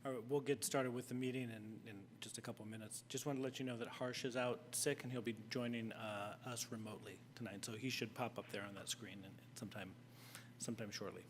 All right, we'll get started with the meeting in just a couple of minutes. Just want to let you know that Harsh is out sick, and he'll be joining us remotely tonight. So he should pop up there on that screen sometime shortly.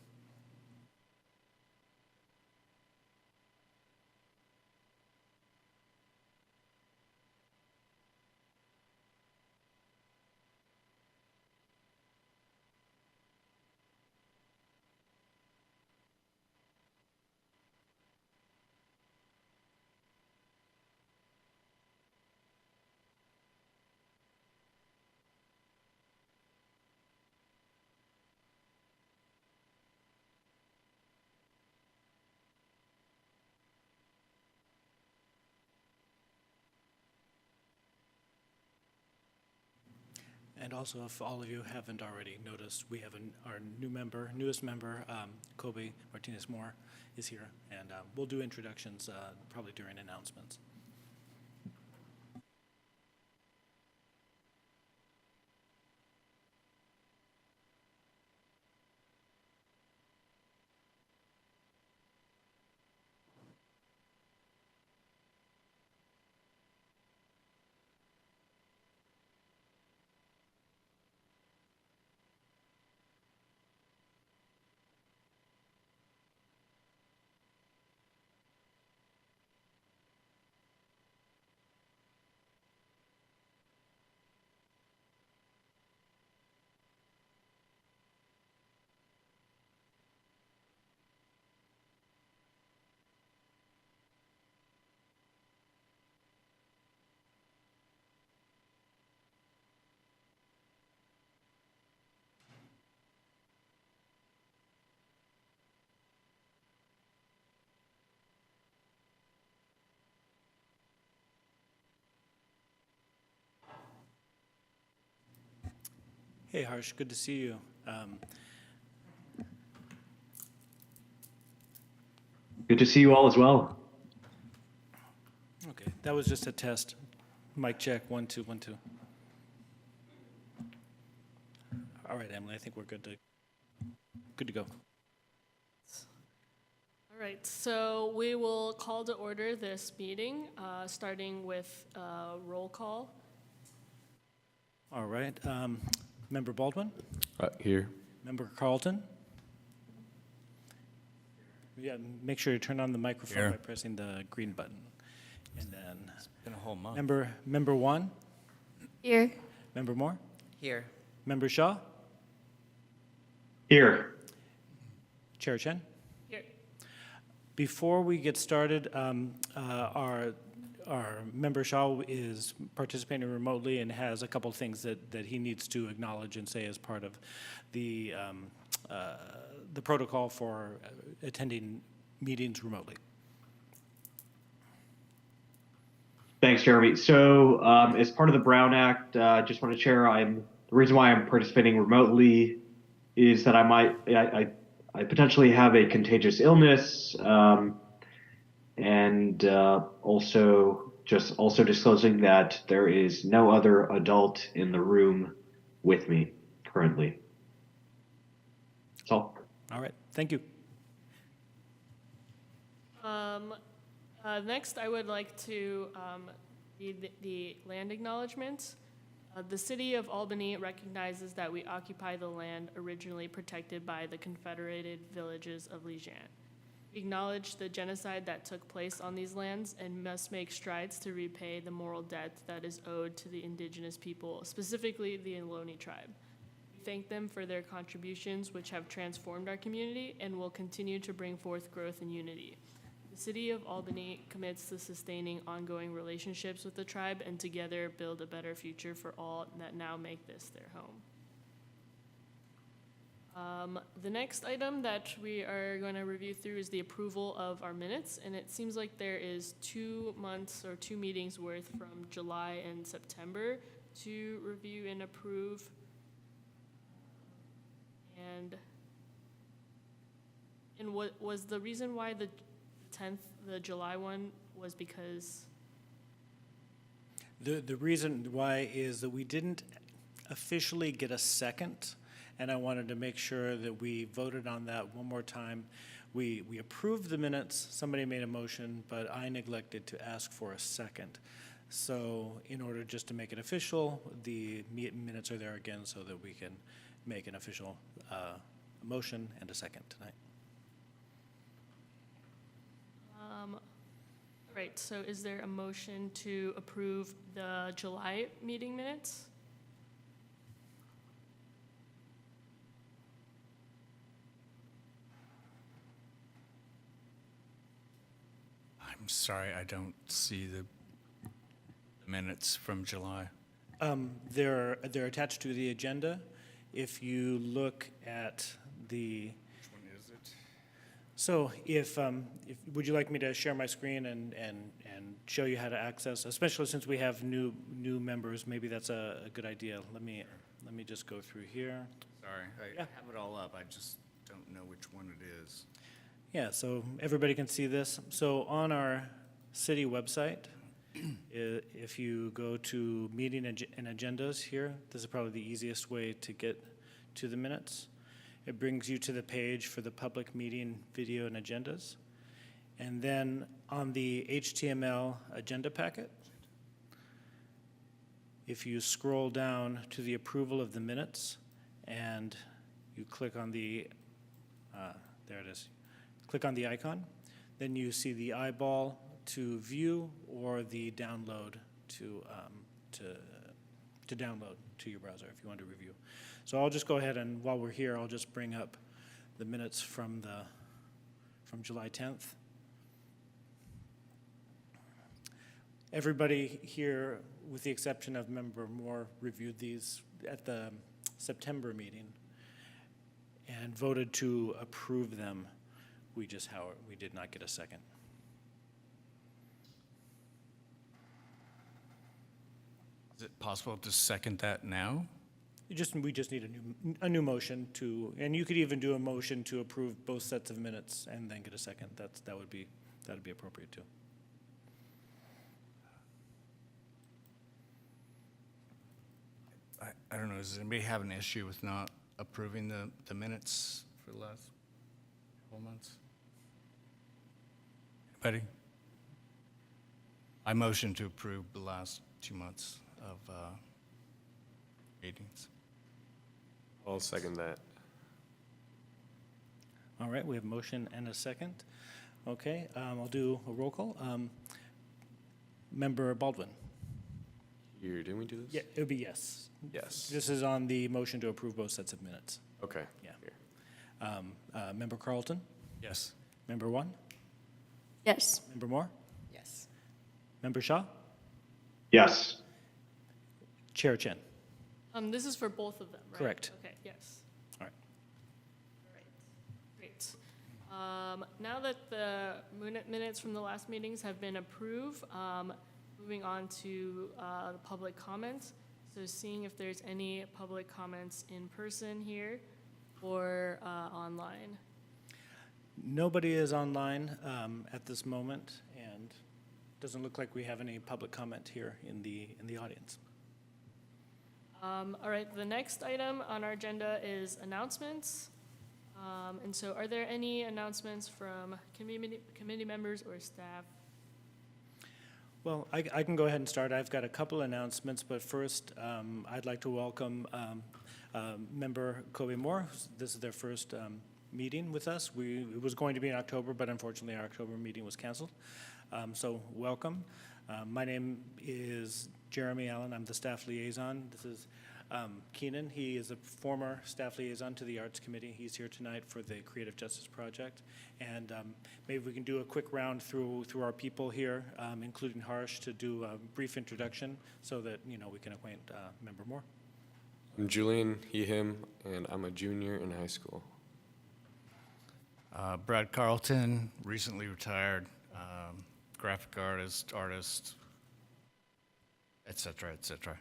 And also, if all of you haven't already noticed, we have our newest member, Kobe Martinez-Moore, is here, and we'll do introductions probably during announcements. Hey, Harsh, good to see you. Good to see you all as well. Okay, that was just a test. Mic check, 1, 2, 1, 2. All right, Emily, I think we're good to go. All right, so we will call to order this meeting, starting with roll call. All right, Member Baldwin? Here. Member Carlton? Yeah, make sure you turn on the microphone Here. by pressing the green button. And then It's been a whole month. Member Wan? Here. Member Moore? Here. Member Shaw? Here. Chair Chen? Here. Before we get started, our member Shaw is participating remotely and has a couple of things that he needs to acknowledge and say as part of the protocol for attending meetings remotely. Thanks, Jeremy. So as part of the Brown Act, I just want to share, the reason why I'm participating remotely is that I potentially have a contagious illness, and also disclosing that there is no other adult in the room with me currently. That's all. All right, thank you. Next, I would like to read the land acknowledgement. The City of Albany recognizes that we occupy the land originally protected by the Confederated Villages of Lejean. We acknowledge the genocide that took place on these lands and must make strides to repay the moral debt that is owed to the indigenous people, specifically the Ohlone tribe. We thank them for their contributions, which have transformed our community and will continue to bring forth growth and unity. The City of Albany commits to sustaining ongoing relationships with the tribe and together build a better future for all that now make this their home. The next item that we are going to review through is the approval of our minutes, and it seems like there is 2 months or 2 meetings worth from July and September to review and approve. And what was the reason why the 10th, the July one, was because? The reason why is that we didn't officially get a second, and I wanted to make sure that we voted on that one more time we approved the minutes, somebody made a motion, but I neglected to ask for a second. So in order just to make it official, the minutes are there again so that we can make an official motion and a second tonight. Right, so is there a motion to approve the July meeting minutes? I'm sorry, I don't see the minutes from July. They're attached to the agenda. If you look at the, Which one is it? so if would you like me to share my screen and show you how to access, especially since we have new members, maybe that's a good idea. Let me just go through here. Sorry, I Yeah. have it all up, I just don't know which one it is. Yeah, so everybody can see this. So on our city website, if you go to meeting and agendas here, this is probably the easiest way to get to the minutes. It brings you to the page for the public meeting video and agendas. And then on the HTML agenda packet, if you scroll down to the approval of the minutes and you click on the, there it is, click on the icon, then you see the eyeball to view or the download to download to your browser if you want to review. So I'll just go ahead and while we're here, I'll just bring up the minutes from July 10th. Everybody here, with the exception of Member Moore, reviewed these at the September meeting and voted to approve them. We did not get a second. Is it possible to second that now? We just need a new motion to, and you could even do a motion to approve both sets of minutes and then get a second. That'd be appropriate too. I don't know, does anybody have an issue with not approving the minutes for the last couple months? Anybody? I motion to approve the last 2 months of meetings. I'll second that. All right, we have a motion and a second. Okay, I'll do a roll call. Member Baldwin? Here, didn't we do this? Yeah, it would be yes. Yes. This is on the motion to approve both sets of minutes. Okay. Yeah. Here. Member Carlton? Yes. Member One? Yes. Member Moore? Yes. Member Shaw? Yes. Chair Chen? This is for both of them, right? Correct. Okay, yes. All right. All right, great. Now that the minutes from the last meetings have been approved, moving on to the public comments. So seeing if there's any public comments in person here or online. Nobody is online at this moment, and doesn't look like we have any public comment here in the audience. All right, the next item on our agenda is announcements. And so are there any announcements from committee members or staff? Well, I can go ahead and start. I've got a couple announcements, but first, I'd like to welcome Member Kobe Moore. This is their first meeting with us. It was going to be in October, but unfortunately our October meeting was canceled. So welcome. My name is Jeremy Allen. I'm the staff liaison. This is Keenan. He is a former staff liaison to the Arts Committee. He's here tonight for the Creative Justice Project. And maybe we can do a quick round through our people here, including Harsh, to do a brief introduction so that, we can acquaint Member Moore. I'm Julian, he, him, and I'm a junior in high school. Brad Carlton, recently retired, graphic artist, et cetera, et cetera.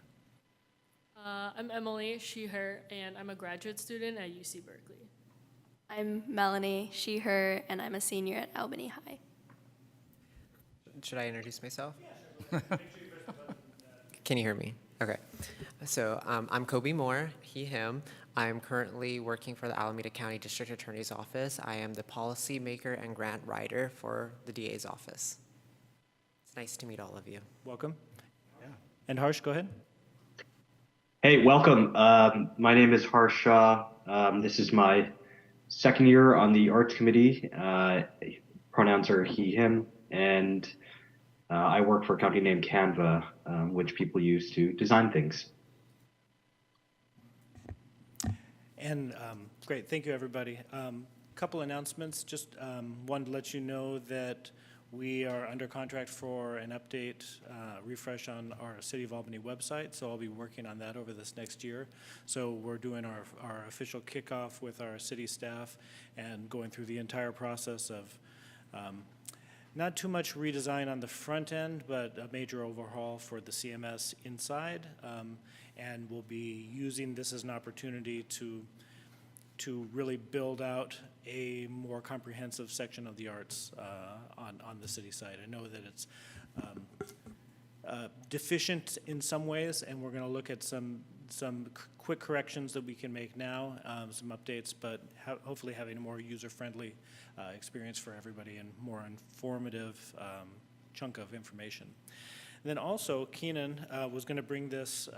I'm Emily, she, her, and I'm a graduate student at UC Berkeley. I'm Melanie, she, her, and I'm a senior at Albany High. Should I introduce myself? Can you hear me? Okay. So I'm Kobe Moore, he, him. I am currently working for the Alameda County District Attorney's Office. I am the policy maker and grant writer for the DA's office. It's nice to meet all of you. Welcome. And Harsh, go ahead. Hey, welcome. My name is Harsh Shah. This is my second year on the Arts Committee. Pronouns are he, him, and I work for a company named Canva, which people use to design things. And great, thank you, everybody. Couple announcements. Just wanted to let you know that we are under contract for an update, refresh on our City of Albany website, so I'll be working on that over this next year. So we're doing our official kickoff with our city staff and going through the entire process of not too much redesign on the front end, but a major overhaul for the CMS inside. And we'll be using this as an opportunity to really build out a more comprehensive section of the arts on the city side. I know that it's deficient in some ways, and we're going to look at some quick corrections that we can make now, some updates, but hopefully having a more user-friendly experience for everybody and more informative chunk of information. And then also, Keenan was going to bring this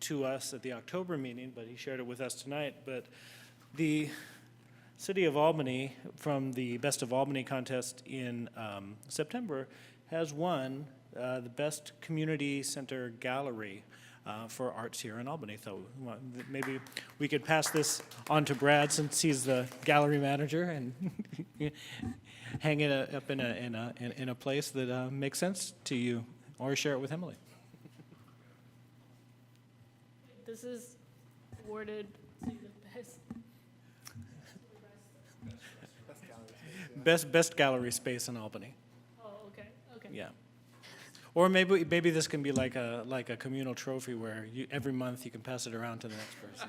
to us at the October meeting, but he shared it with us tonight. But the City of Albany, from the Best of Albany contest in September, has won the Best Community Center Gallery for arts here in Albany. So maybe we could pass this on to Brad, since he's the gallery manager, and hang it up in a place that makes sense to you, or share it with Emily. This is awarded to the best. Best gallery space in Albany. Oh, okay. Yeah. Or maybe this can be like a communal trophy where every month you can pass it around to the next person.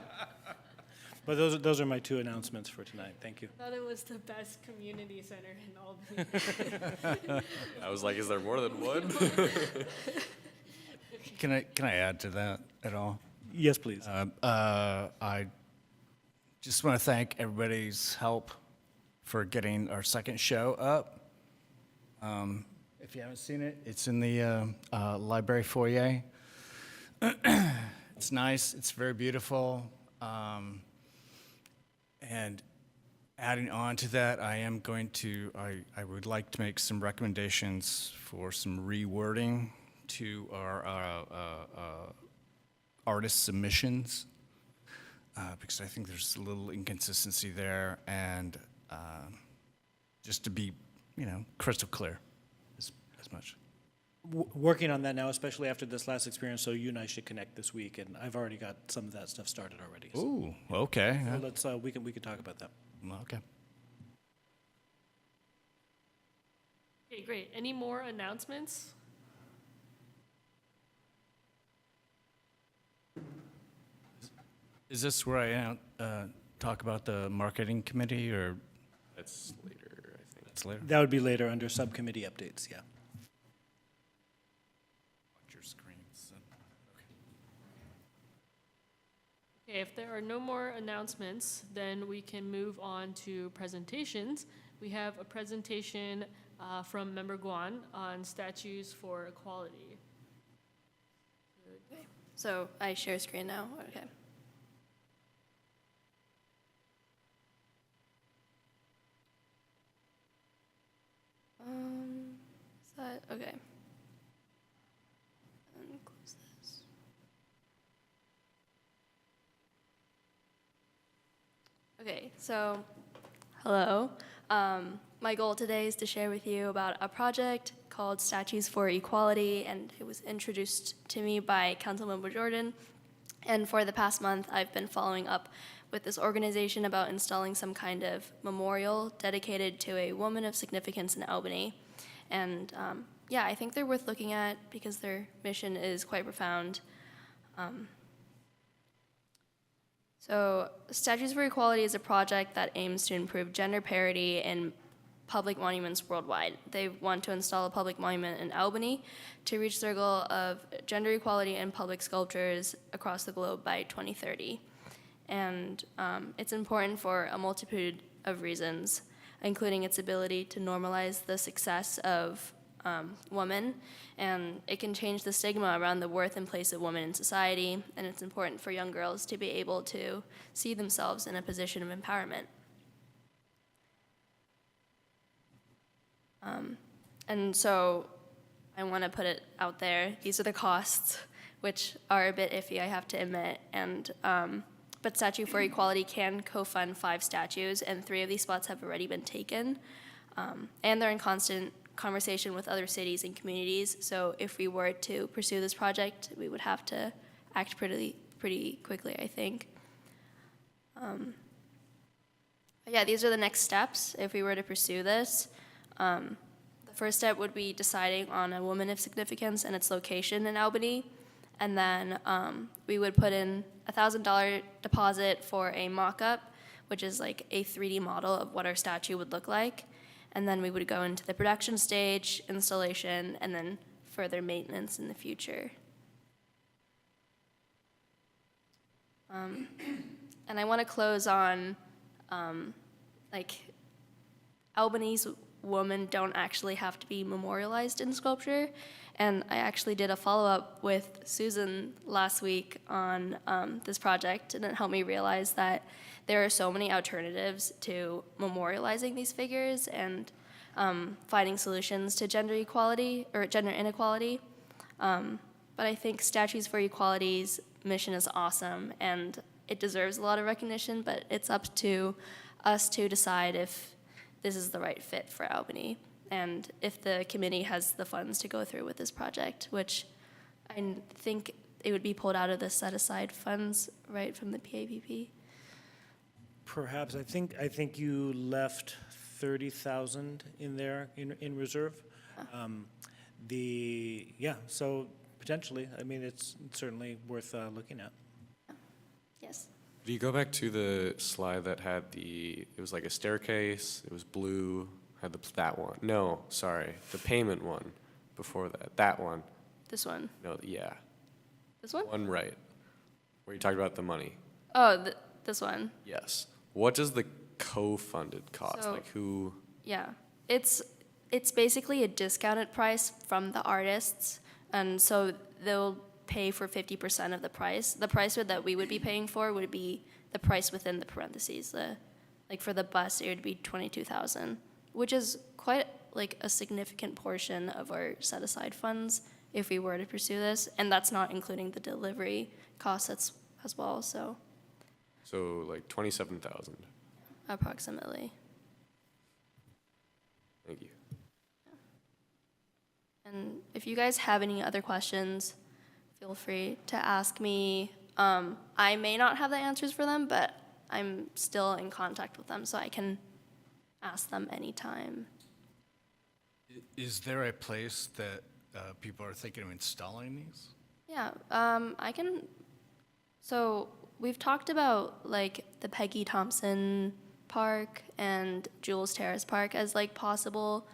But those are my two announcements for tonight. Thank you. I thought it was the best community center in Albany. I was like, is there more than one? Can I add to that at all? Yes, please. I just want to thank everybody's help for getting our second show up. If you haven't seen it, it's in the library foyer. It's nice. It's very beautiful. And adding on to that, I would like to make some recommendations for some rewording to our artist submissions, because I think there's a little inconsistency there, and just to be, crystal clear as much. Working on that now, especially after this last experience, so you and I should connect this week, and I've already got some of that stuff started already. So Ooh, okay. let's we can talk about that. Okay. Okay, great. Any more announcements? Is this where I talk about the marketing committee, or That's later, I think. that's later? That would be later under subcommittee updates. Yeah. Watch your screens. Okay, if there are no more announcements, then we can move on to presentations. We have a presentation from Member Guan on statues for equality. So I share screen now. Okay. Is that okay? And close this. Okay, so hello. My goal today is to share with you about a project called Statues for Equality, and it was introduced to me by Councilmember Jordan. And for the past month, I've been following up with this organization about installing some kind of memorial dedicated to a woman of significance in Albany. And yeah, I think they're worth looking at because their mission is quite profound. So Statues for Equality is a project that aims to improve gender parity in public monuments worldwide. They want to install a public monument in Albany to reach their goal of gender equality in public sculptures across the globe by 2030. and it's important for a multitude of reasons, including its ability to normalize the success of women, and it can change the stigma around the worth and place of women in society, and it's important for young girls to be able to see themselves in a position of empowerment. And so I want to put it out there, these are the costs, which are a bit iffy, I have to admit, and but Statue for Equality can co-fund 5 statues, and 3 of these spots have already been taken. And they're in constant conversation with other cities and communities, so if we were to pursue this project, we would have to act pretty quickly, I think. But yeah, these are the next steps if we were to pursue this. The first step would be deciding on a woman of significance and its location in Albany. And then we would put in a $1,000 deposit for a mock-up, which is like a 3D model of what our statue would look like. And then we would go into the production stage, installation, and then further maintenance in the future. And I want to close on, Albany's women don't actually have to be memorialized in sculpture. And I actually did a follow-up with Susan last week on this project, and it helped me realize that there are so many alternatives to memorializing these figures and finding solutions to gender equality or gender inequality. But I think Statues for Equality's mission is awesome, and it deserves a lot of recognition, but it's up to us to decide if this is the right fit for Albany, and if the committee has the funds to go through with this project, which I think it would be pulled out of the set-aside funds, right, from the PAPP. Perhaps, I think you left 30,000 in there in reserve. So potentially, I mean, it's certainly worth looking at. Yes. Do you go back to the slide that had it was like a staircase, it was blue, had that one? No, sorry, the payment one before that one. This one. No, yeah. This one? One right, where you talked about the money. Oh, this one. Yes. What does the co-funded cost? So- Like who? Yeah, it's basically a discounted price from the artists, and so they'll pay for 50% of the price. The price that we would be paying for would be the price within the parentheses. Like for the bus, it would be 22,000, which is quite like a significant portion of our set-aside funds if we were to pursue this, and that's not including the delivery costs as well. So like 27,000. approximately. Thank you. And if you guys have any other questions, feel free to ask me. I may not have the answers for them, but I'm still in contact with them, so I can ask them anytime. Is there a place that people are thinking of installing these? Yeah, I can. So we've talked about like the Peggy Thompson Park and Jules Terrace Park as like possible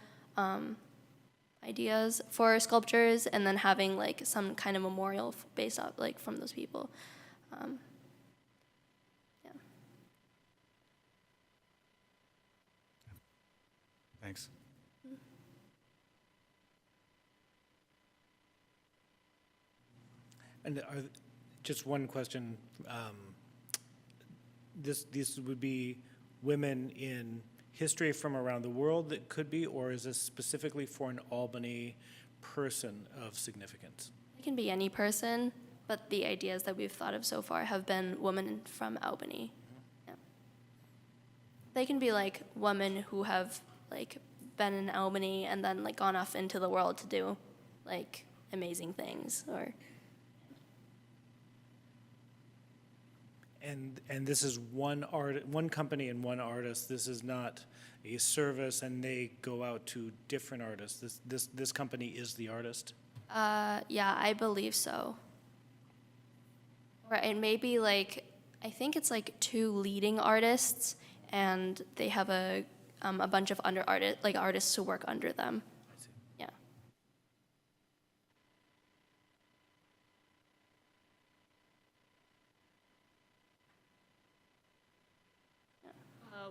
ideas for sculptures, and then having like some kind of memorial based off like from those people. Yeah. Thanks. And just one question. These would be women in history from around the world that could be, or is this specifically for an Albany person of significance? It can be any person, but the ideas that we've thought of so far have been women from Albany. Yeah. They can be like women who have like been in Albany and then like gone off into the world to do like amazing things, or. And this is one company and one artist. This is not a service, and they go out to different artists. This company is the artist. Yeah, I believe so. Or it may be like, I think it's like 2 leading artists, and they have a bunch of artists who work under them. Yeah.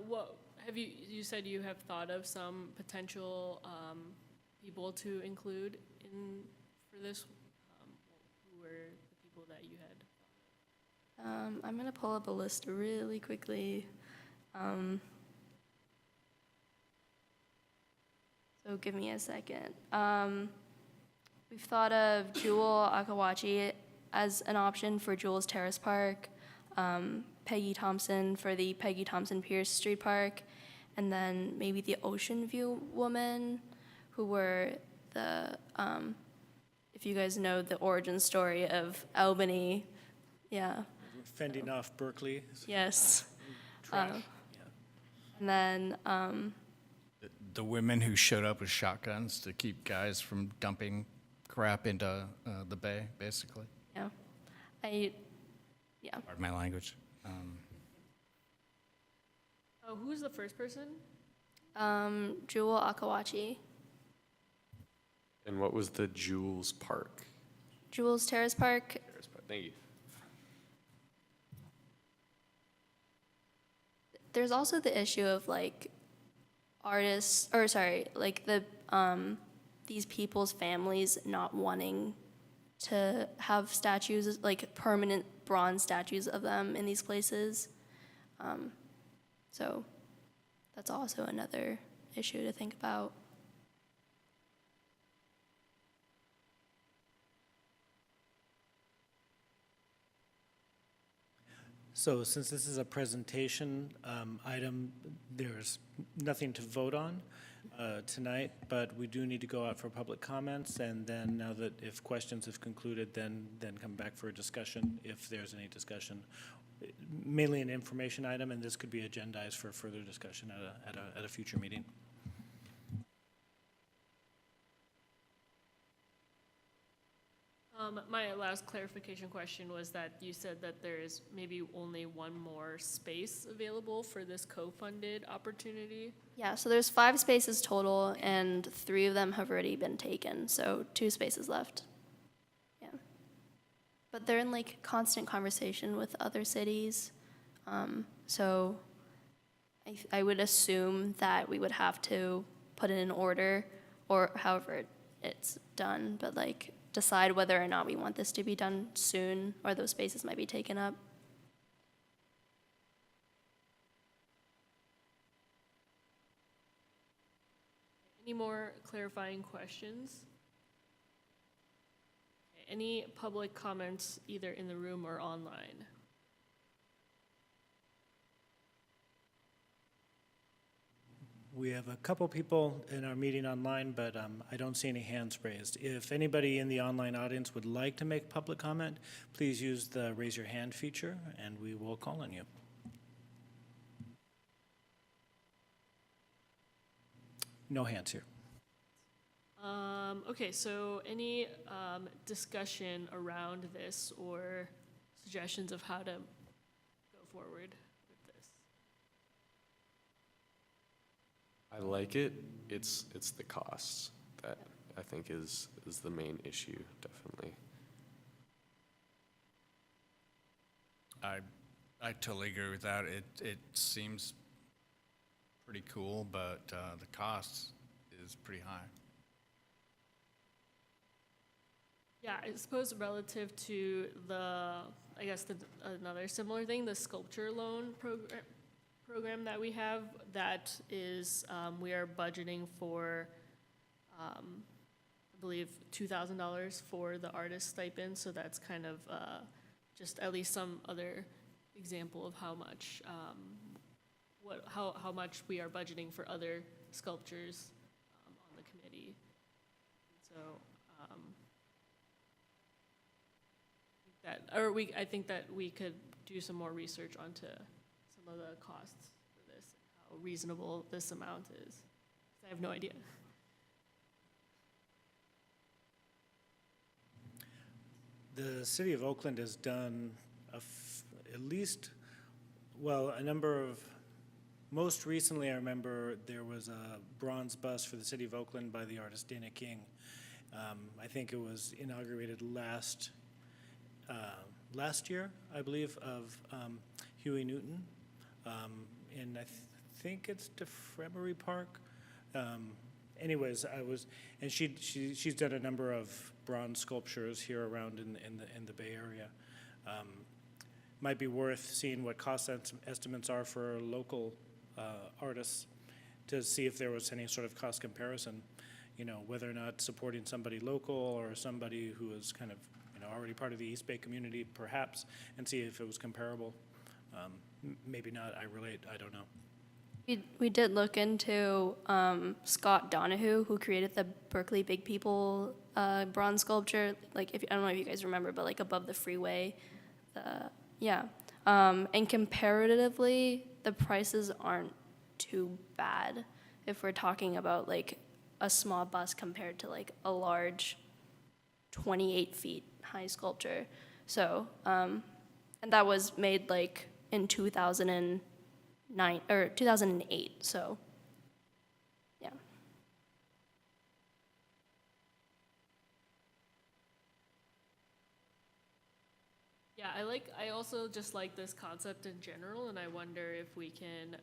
What, you said you have thought of some potential people to include for this? Who were the people that you had? I'm gonna pull up a list really quickly. So give me a second. We've thought of Jewel Akawachi as an option for Jewel's Terrace Park, Peggy Thompson for the Peggy Thompson Pierce Street Park, and then maybe the Ocean View woman, who were the, if you guys know the origin story of Albany, yeah, Fending off Berkeley. yes. Trash. Yeah. And then, The women who showed up with shotguns to keep guys from dumping crap into the bay, basically. yeah, Pardon my language. Oh, who's the first person? Jewel Akawachi. And what was the Jules Park? Jewel's Terrace Park, Thank you. there's also the issue of like artists, or sorry, like these people's families not wanting to have statues, like permanent bronze statues of them in these places. So that's also another issue to think about. So since this is a presentation item, there's nothing to vote on tonight, but we do need to go out for public comments, and then now that if questions have concluded, then come back for a discussion if there's any discussion. Mainly an information item, and this could be agendized for further discussion at a future meeting. My last clarification question was that you said that there is maybe only one more space available for this co-funded opportunity. Yeah, so there's 5 spaces total, and 3 of them have already been taken, so 2 spaces left. Yeah. But they're in like constant conversation with other cities, so I would assume that we would have to put in an order, or however it's done, but like decide whether or not we want this to be done soon, or those spaces might be taken up. Any more clarifying questions? Any public comments either in the room or online? We have a couple people in our meeting online, but I don't see any hands raised. If anybody in the online audience would like to make public comment, please use the raise your hand feature, and we will call on you. No hands here. Okay, so any discussion around this or suggestions of how to go forward with this? I like it. It's the costs that I think is the main issue, definitely. I totally agree with that. It seems pretty cool, but the cost is pretty high. Yeah, I suppose relative to another similar thing, the sculpture loan program that we have, that is, we are budgeting for, I believe, $2,000 for the artist stipend, so that's kind of just at least some other example of how much, how much we are budgeting for other sculptures on the committee. So, I think that we could do some more research onto some of the costs for this and how reasonable this amount is. 'Cause I have no idea. The city of Oakland has done at least, well, a number of, most recently I remember there was a bronze bust for the city of Oakland by the artist Dana King. I think it was inaugurated last year, I believe, of Huey Newton. And I think it's DeFremery Park. Anyways, and she's done a number of bronze sculptures here around in the Bay Area. Might be worth seeing what cost estimates are for local artists to see if there was any sort of cost comparison, whether or not supporting somebody local or somebody who is kind of, already part of the East Bay community, perhaps, and see if it was comparable. Maybe not, I don't know. We did look into Scott Donahue, who created the Berkeley Big People bronze sculpture. Like, I don't know if you guys remember, but like above the freeway. And comparatively, the prices aren't too bad if we're talking about like a small bust compared to like a large 28 feet high sculpture. So, and that was made like in 2009 or 2008. So, yeah. Yeah, I also just like this concept in general, and I wonder if we can,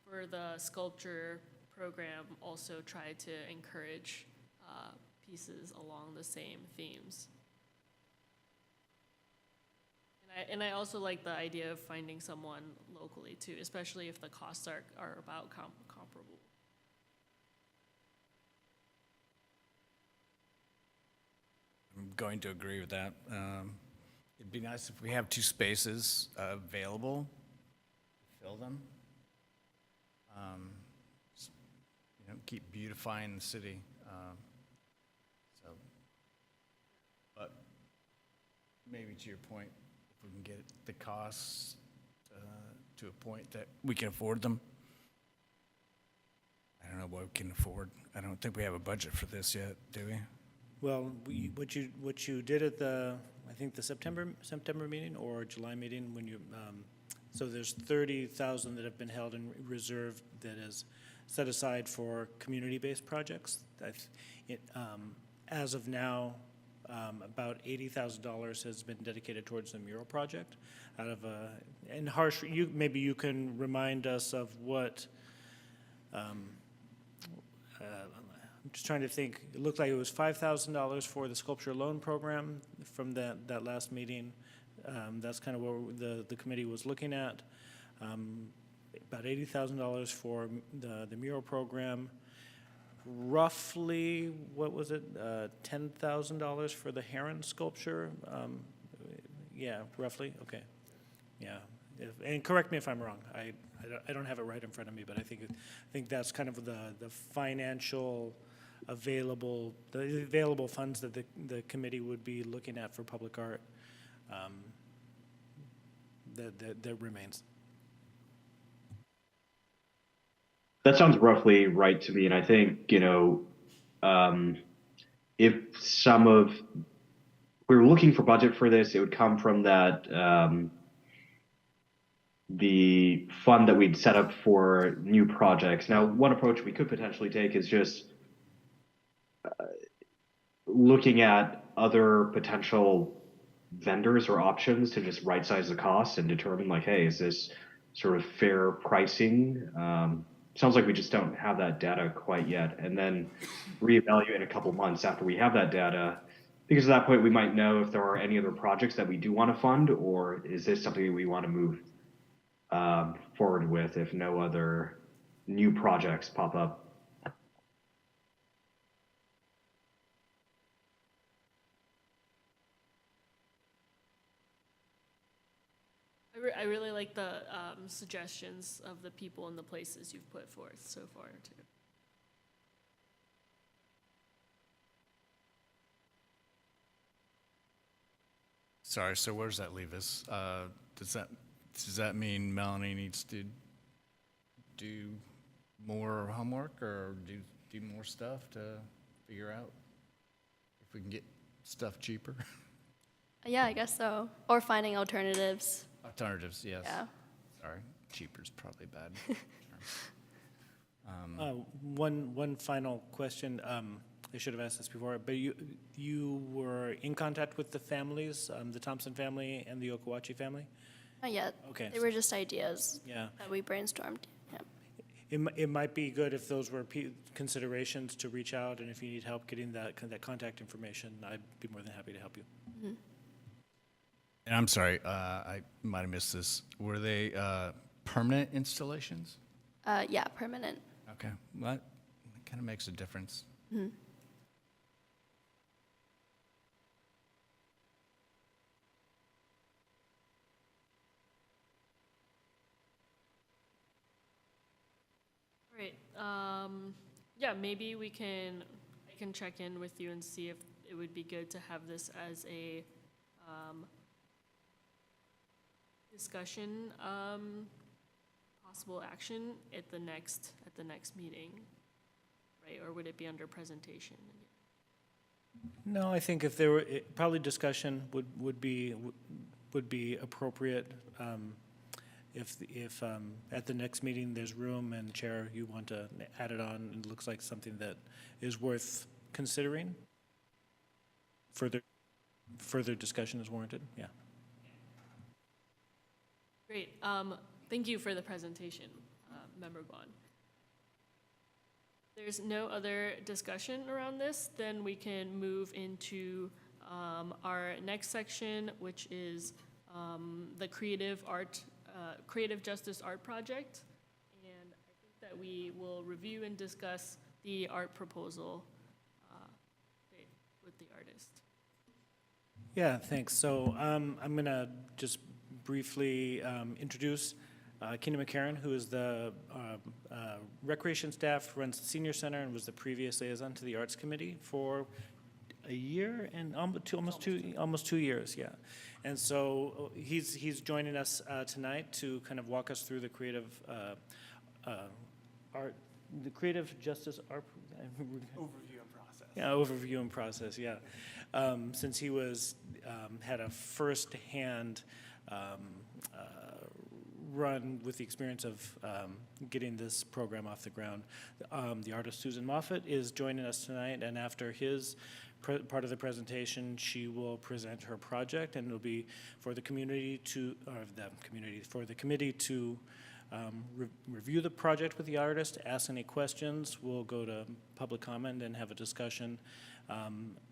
for the sculpture program, also try to encourage pieces along the same themes. And I also like the idea of finding someone locally too, especially if the costs are about comparable. I'm going to agree with that. It'd be nice if we have 2 spaces available to fill them. Just, keep beautifying the city. But maybe to your point, if we can get the costs to a point that we can afford them. I don't know what we can afford. I don't think we have a budget for this yet, do we? Well, what you did at I think the September meeting or July meeting, when so there's 30,000 that have been held in reserve that is set aside for community-based projects. As of now, about $80,000 has been dedicated towards the mural project. And Harsh, maybe you can remind us of what. I'm just trying to think. It looked like it was $5,000 for the sculpture loan program from that last meeting. That's kind of what the committee was looking at. About $80,000 for the mural program. Roughly, what was it? $10,000 for the heron sculpture. Yeah, roughly. Okay. Yeah, and correct me if I'm wrong. I don't have it right in front of me, but I think that's kind of the financial available funds that the committee would be looking at for public art. That remains. That sounds roughly right to me, and I think if we're looking for budget for this, it would come from that the fund that we'd set up for new projects. Now, one approach we could potentially take is just looking at other potential vendors or options to just right size the cost and determine like, hey, is this sort of fair pricing? Sounds like we just don't have that data quite yet, and then reevaluate in a couple months after we have that data, because at that point we might know if there are any other projects that we do want to fund, or is this something that we want to move forward with if no other new projects pop up. I really like the suggestions of the people and the places you've put forth so far, too. Sorry, so where does that leave us? Does that mean Melanie needs to do more homework or do more stuff to figure out if we can get stuff cheaper? Yeah, I guess so. Or finding alternatives. Alternatives, yes. Yeah. Sorry, cheaper's probably bad. One final question. I should have asked this before, but you were in contact with the families, the Thompson family and the Okawachi family, Not yet. Okay. They were just ideas Yeah. that we brainstormed. Yeah. It might be good if those were considerations to reach out, and if you need help getting that contact information, I'd be more than happy to help you. And I'm sorry, I might have missed this. Were they permanent installations? Yeah, permanent. Okay, well, that kind of makes a difference. Great. Yeah, maybe I can check in with you and see if it would be good to have this as a discussion, possible action at the next meeting, right? Or would it be under presentation? No, I think if there were, probably discussion would be appropriate. If at the next meeting there's room and Chair, you want to add it on, it looks like something that is worth considering. Further discussion is warranted, yeah. Great. Thank you for the presentation, Member Guan. There's no other discussion around this, then we can move into our next section, which is the Creative Justice Art Project. And I think that we will review and discuss the art proposal with the artist. Yeah, thanks. So I'm going to just briefly introduce Keenan McCarron, who is the recreation staff, runs the senior center, and was the previous liaison to the Arts Committee for a year and almost 2 years, yeah. And so he's joining us tonight to kind of walk us through the creative justice art overview and process. Yeah, overview and process. Yeah, since he had a first-hand run with the experience of getting this program off the ground. The artist Susan Moffett is joining us tonight, and after his part of the presentation, she will present her project, and it'll be for the community to, for the committee to review the project with the artist, ask any questions. We'll go to public comment and have a discussion.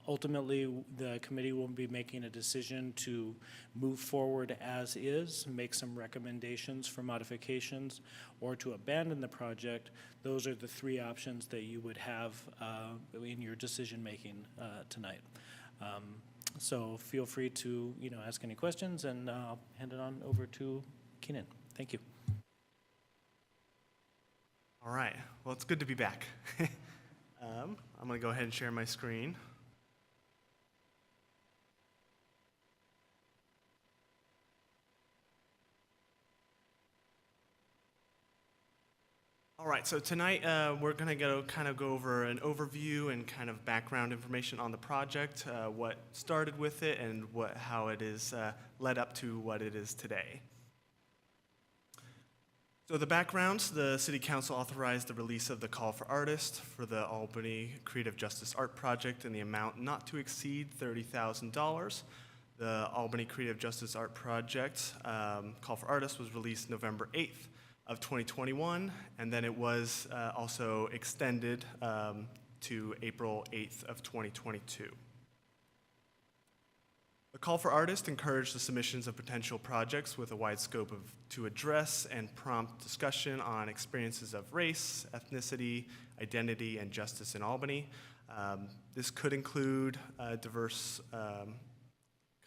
Ultimately, the committee will be making a decision to move forward as is, make some recommendations for modifications, or to abandon the project. Those are the three options that you would have in your decision-making tonight. So feel free to ask any questions, and I'll hand it on over to Keenan. Thank you. All right, well, it's good to be back. I'm going to go ahead and share my screen. All right, so tonight we're going to go over an overview and kind of background information on the project, what started with it, and how it is led up to what it is today. So the background, the City Council authorized the release of the call for artists for the Albany Creative Justice Art Project in the amount not to exceed $30,000. The Albany Creative Justice Art Project call for artists was released November 8th of 2021, and then it was also extended to April 8th of 2022. The call for artists encouraged the submissions of potential projects with a wide scope to address and prompt discussion on experiences of race, ethnicity, identity, and justice in Albany. This could include diverse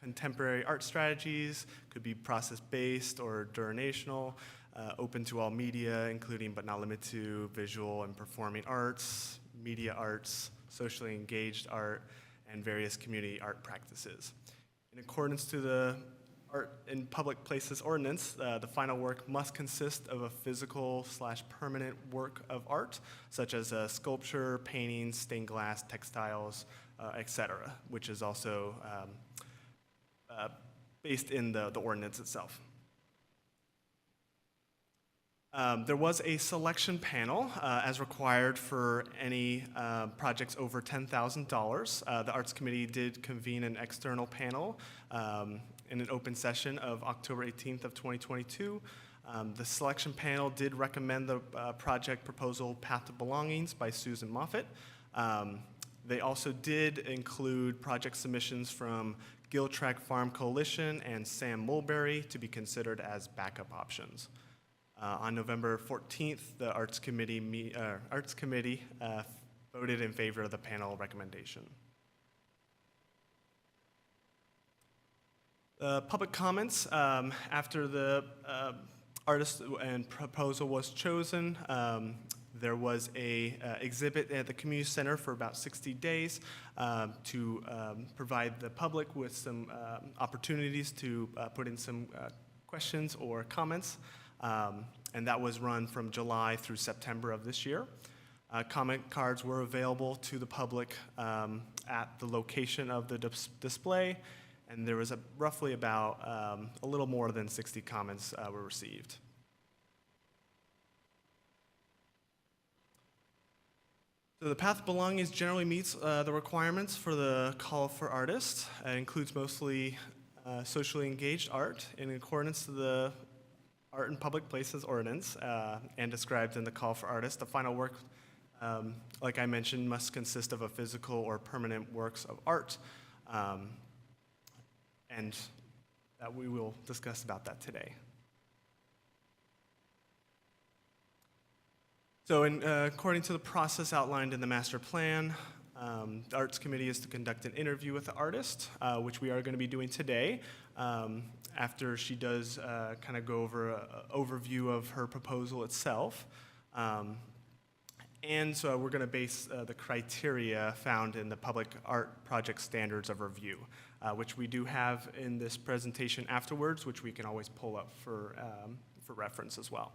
contemporary art strategies, could be process-based or durinational, open to all media, including but not limited to visual and performing arts, media arts, socially engaged art, and various community art practices. In accordance to the Art in Public Places Ordinance, the final work must consist of a physical/permanent work of art, such as sculpture, paintings, stained glass, textiles, etc., which is also based in the ordinance itself. There was a selection panel as required for any projects over $10,000. The Arts Committee did convene an external panel. in an open session of October 18th of 2022. The selection panel did recommend the project proposal Path to Belongings by Susan Moffett. They also did include project submissions from Giltrek Farm Coalition and Sam Mulberry to be considered as backup options. On November 14th, the Arts Committee voted in favor of the panel recommendation. Public comments after the artist and proposal was chosen. There was a exhibit at the community center for about 60 days to provide the public with some opportunities to put in some questions or comments. And that was run from July through September of this year. Comment cards were available to the public at the location of the display, and there was roughly about a little more than 60 comments were received. So the Path of Belongings generally meets the requirements for the call for artists. It includes mostly socially engaged art in accordance to the Art in Public Places Ordinance and described in the call for artists. The final work, like I mentioned, must consist of a physical or permanent works of art. And that we will discuss about that today. So according to the process outlined in the master plan, the Arts Committee is to conduct an interview with the artist, which we are going to be doing today, after she does kind of go over an overview of her proposal itself. And so we're going to base the criteria found in the Public Art Project Standards of Review, which we do have in this presentation afterwards, which we can always pull up for reference as well.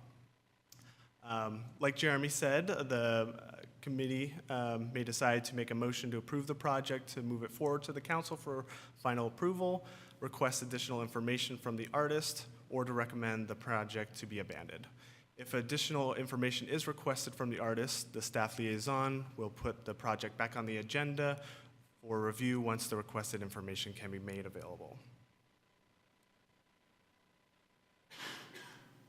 Like Jeremy said, the committee may decide to make a motion to approve the project, to move it forward to the council for final approval, request additional information from the artist, or to recommend the project to be abandoned. If additional information is requested from the artist, the staff liaison will put the project back on the agenda for review once the requested information can be made available.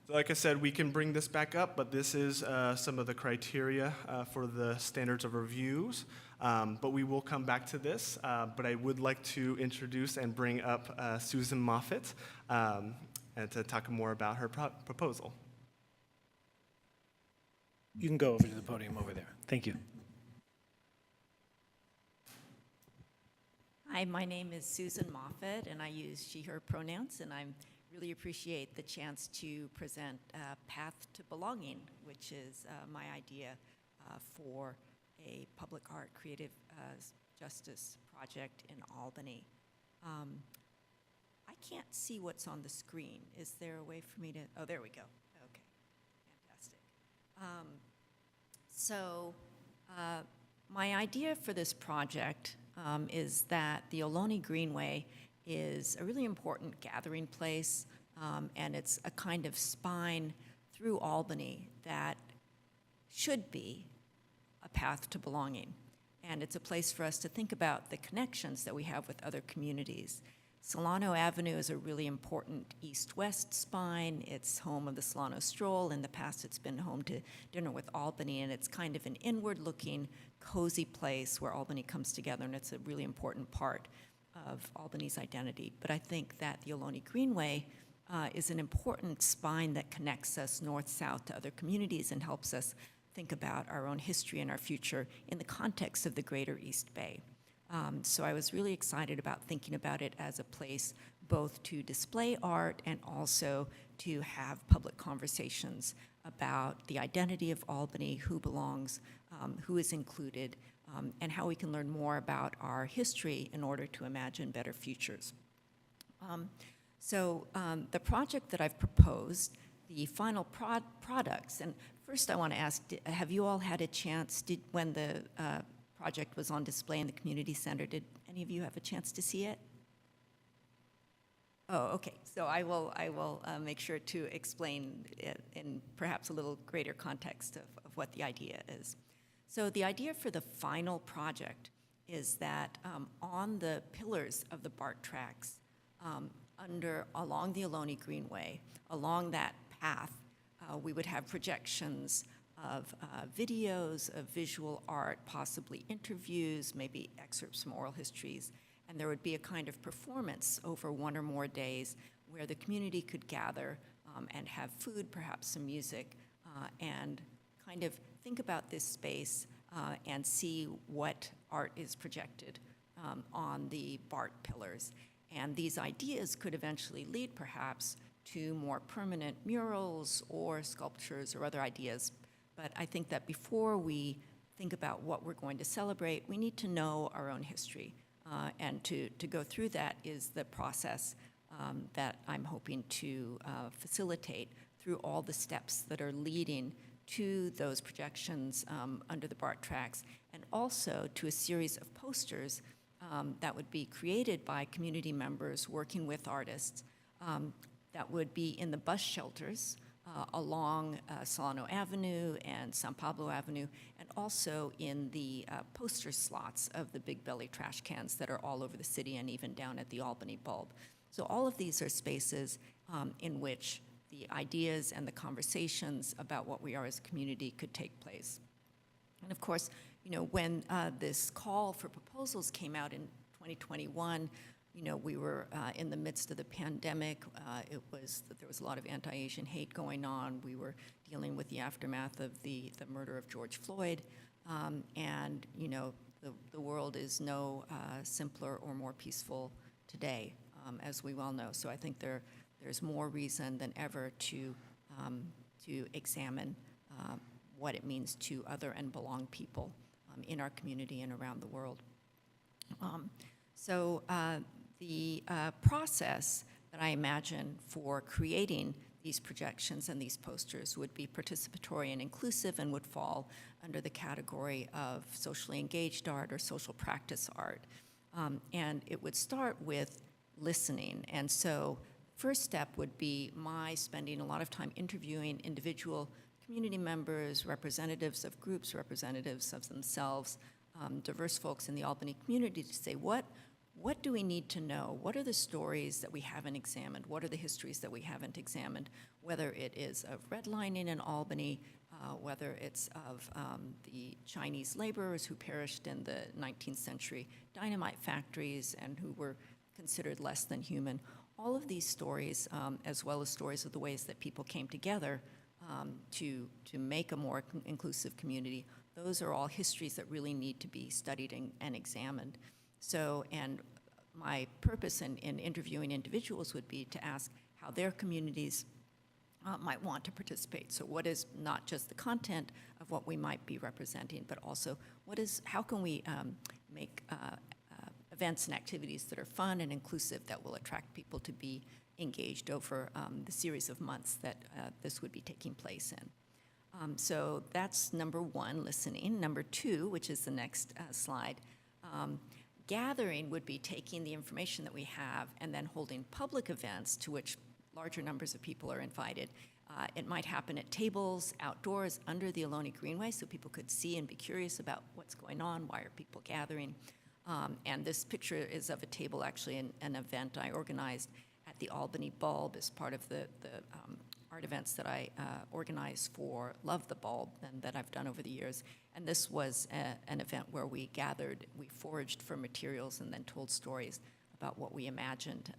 So like I said, we can bring this back up, but this is some of the criteria for the standards of reviews. But we will come back to this. But I would like to introduce and bring up Susan Moffett and to talk more about her proposal. You can go over to the podium over there. Thank you. Hi, my name is Susan Moffett, and I use she, her pronouns, and I really appreciate the chance to present Path to Belonging, which is my idea for a public art creative justice project in Albany. I can't see what's on the screen. Is there a way for me to, oh, there we go. Okay, fantastic. My idea for this project is that the Ohlone Greenway is a really important gathering place, and it's a kind of spine through Albany that should be a path to belonging. And it's a place for us to think about the connections that we have with other communities. Solano Avenue is a really important east-west spine. It's home of the Solano Stroll. In the past, it's been home to Dinner with Albany, and it's kind of an inward-looking, cozy place where Albany comes together, and it's a really important part of Albany's identity. But I think that the Ohlone Greenway is an important spine that connects us north-south to other communities and helps us think about our own history and our future in the context of the greater East Bay. So I was really excited about thinking about it as a place both to display art and also to have public conversations about the identity of Albany, who belongs, who is included, and how we can learn more about our history in order to imagine better futures. The project that I've proposed, the final products, and first I want to ask, have you all had a chance, when the project was on display in the community center, did any of you have a chance to see it? Oh, okay. So I will make sure to explain it in perhaps a little greater context of what the idea is. So the idea for the final project is that on the pillars of the BART tracks, along the Ohlone Greenway, along that path, we would have projections of videos, of visual art, possibly interviews, maybe excerpts from oral histories, and there would be a kind of performance over one or more days where the community could gather and have food, perhaps some music, and kind of think about this space and see what art is projected on the BART pillars. And these ideas could eventually lead perhaps to more permanent murals or sculptures or other ideas. But I think that before we think about what we're going to celebrate, we need to know our own history. And to go through that is the process that I'm hoping to facilitate through all the steps that are leading to those projections under the BART tracks, and also to a series of posters that would be created by community members working with artists that would be in the bus shelters along Solano Avenue and San Pablo Avenue, and also in the poster slots of the Big Belly trash cans that are all over the city and even down at the Albany Bulb. So all of these are spaces in which the ideas and the conversations about what we are as a community could take place. And of course, you know, when this call for proposals came out in 2021, you know, we were in the midst of the pandemic. There was a lot of anti-Asian hate going on. We were dealing with the aftermath of the murder of George Floyd. And, you know, the world is no simpler or more peaceful today, as we well know. So I think there's more reason than ever to examine what it means to other and belong people in our community and around the world. The process that I imagine for creating these projections and these posters would be participatory and inclusive and would fall under the category of socially engaged art or social practice art. And it would start with listening. And so first step would be my spending a lot of time interviewing individual community members, representatives of groups, representatives of themselves, diverse folks in the Albany community to say, what do we need to know? What are the stories that we haven't examined? What are the histories that we haven't examined? Whether it is of redlining in Albany, whether it's of the Chinese laborers who perished in the 19th century dynamite factories and who were considered less than human. All of these stories, as well as stories of the ways that people came together to make a more inclusive community, those are all histories that really need to be studied and examined. So, and my purpose in interviewing individuals would be to ask how their communities might want to participate. So what is not just the content of what we might be representing, but also how can we make events and activities that are fun and inclusive that will attract people to be engaged over the series of months that this would be taking place in. So that's number one, listening. Number two, which is the next slide, gathering would be taking the information that we have and then holding public events to which larger numbers of people are invited. It might happen at tables outdoors under the Ohlone Greenway so people could see and be curious about what's going on, why are people gathering. And this picture is of a table, actually, in an event I organized at the Albany Bulb as part of the art events that I organize for Love the Bulb and that I've done over the years. And this was an event where we gathered, we foraged for materials and then told stories about what we imagined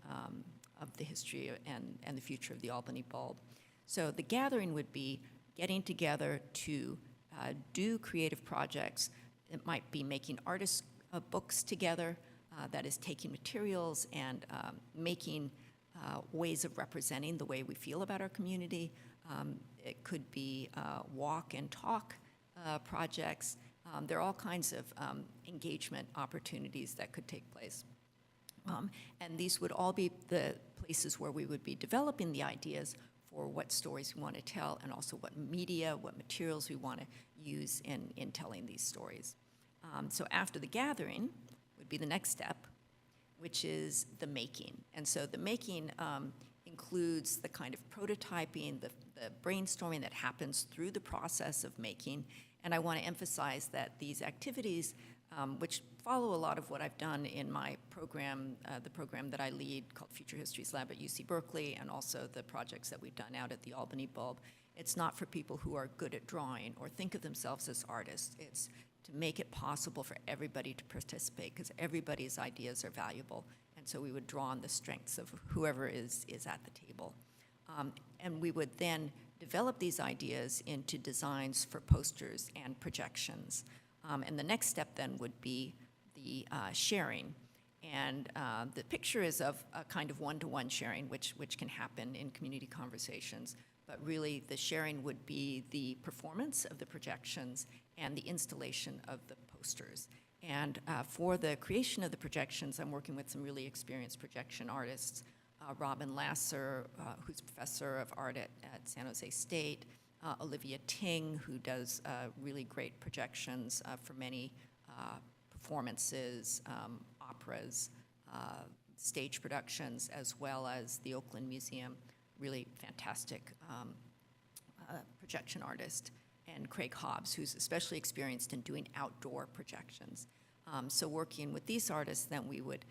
of the history and the future of the Albany Bulb. So the gathering would be getting together to do creative projects. It might be making artist books together, that is taking materials and making ways of representing the way we feel about our community. It could be walk and talk projects. There are all kinds of engagement opportunities that could take place. And these would all be the places where we would be developing the ideas for what stories we want to tell and also what media, what materials we want to use in telling these stories. So after the gathering would be the next step, which is the making. And so the making includes the kind of prototyping, the brainstorming that happens through the process of making. And I want to emphasize that these activities, which follow a lot of what I've done in my the program that I lead called Future Histories Lab at UC Berkeley, and also the projects that we've done out at the Albany Bulb. It's not for people who are good at drawing or think of themselves as artists. It's to make it possible for everybody to participate, because everybody's ideas are valuable. And so we would draw on the strengths of whoever is at the table. And we would then develop these ideas into designs for posters and projections. And the next step then would be the sharing. And the picture is of a kind of one-to-one sharing, which can happen in community conversations. But really, the sharing would be the performance of the projections and the installation of the posters. And for the creation of the projections, I'm working with some really experienced projection artists. Robin Lasser, who's professor of art at San Jose State, Olivia Ting, who does really great projections for many performances, operas, stage productions, as well as the Oakland Museum, really fantastic projection artist, and Craig Hobbs, who's especially experienced in doing outdoor projections. So working with these artists, then we would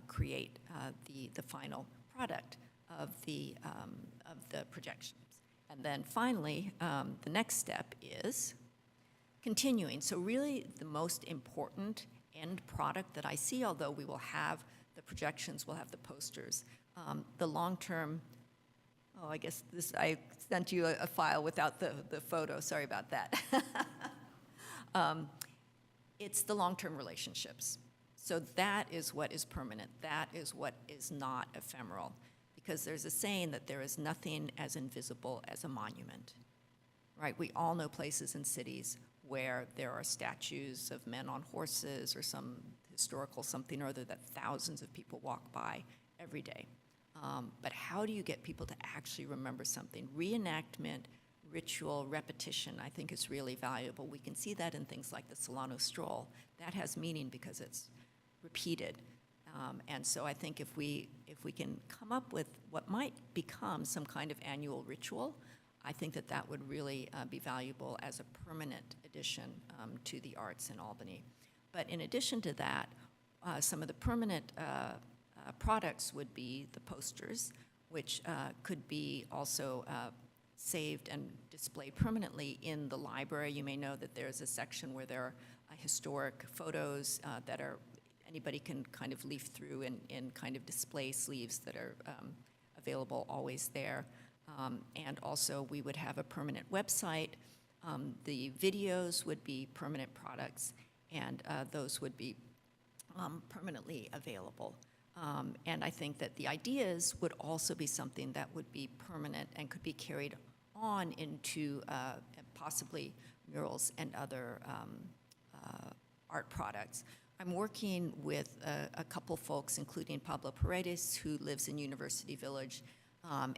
create the final product of the projections. And then finally, the next step is continuing. So really the most important end product that I see, although we will have the projections, we'll have the posters, the long-term, oh, I guess this, I sent you a file without the photo, sorry about that. It's the long-term relationships. So that is what is permanent. That is what is not ephemeral. Because there's a saying that there is nothing as invisible as a monument, right? We all know places in cities where there are statues of men on horses or some historical something or other that thousands of people walk by every day. But how do you get people to actually remember something? Reenactment, ritual, repetition, I think is really valuable. We can see that in things like the Solano Stroll. That has meaning because it's repeated. And so I think if we can come up with what might become some kind of annual ritual, I think that would really be valuable as a permanent addition to the arts in Albany. But in addition to that, some of the permanent products would be the posters, which could be also saved and displayed permanently in the library. You may know that there's a section where there are historic photos that are anybody can kind of leaf through in kind of display sleeves that are available always there. And also we would have a permanent website. The videos would be permanent products, and those would be permanently available. And I think that the ideas would also be something that would be permanent and could be carried on into possibly murals and other art products. I'm working with a couple folks, including Pablo Paredes, who lives in University Village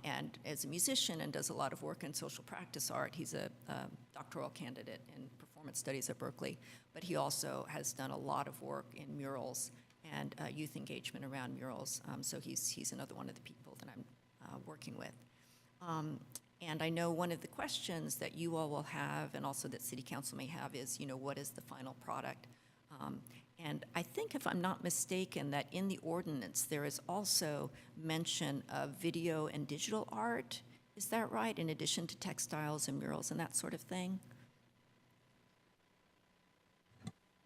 and is a musician and does a lot of work in social practice art. He's a doctoral candidate in performance studies at Berkeley, but he also has done a lot of work in murals and youth engagement around murals. So he's another one of the people that I'm working with. And I know one of the questions that you all will have, and also that City Council may have, is, what is the final product? And I think, if I'm not mistaken, that in the ordinance there is also mention of video and digital art. Is that right? In addition to textiles and murals and that sort of thing?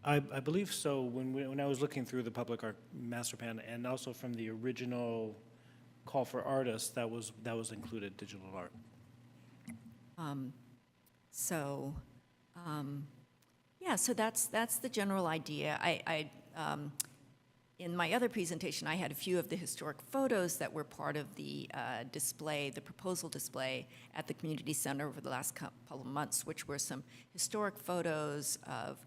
I believe so. When I was looking through the public art master plan, and also from the original call for artists, that was included, digital art. Yeah, so that's the general idea. In my other presentation, I had a few of the historic photos that were part of the display, the proposal display at the community center over the last couple of months, which were some historic photos of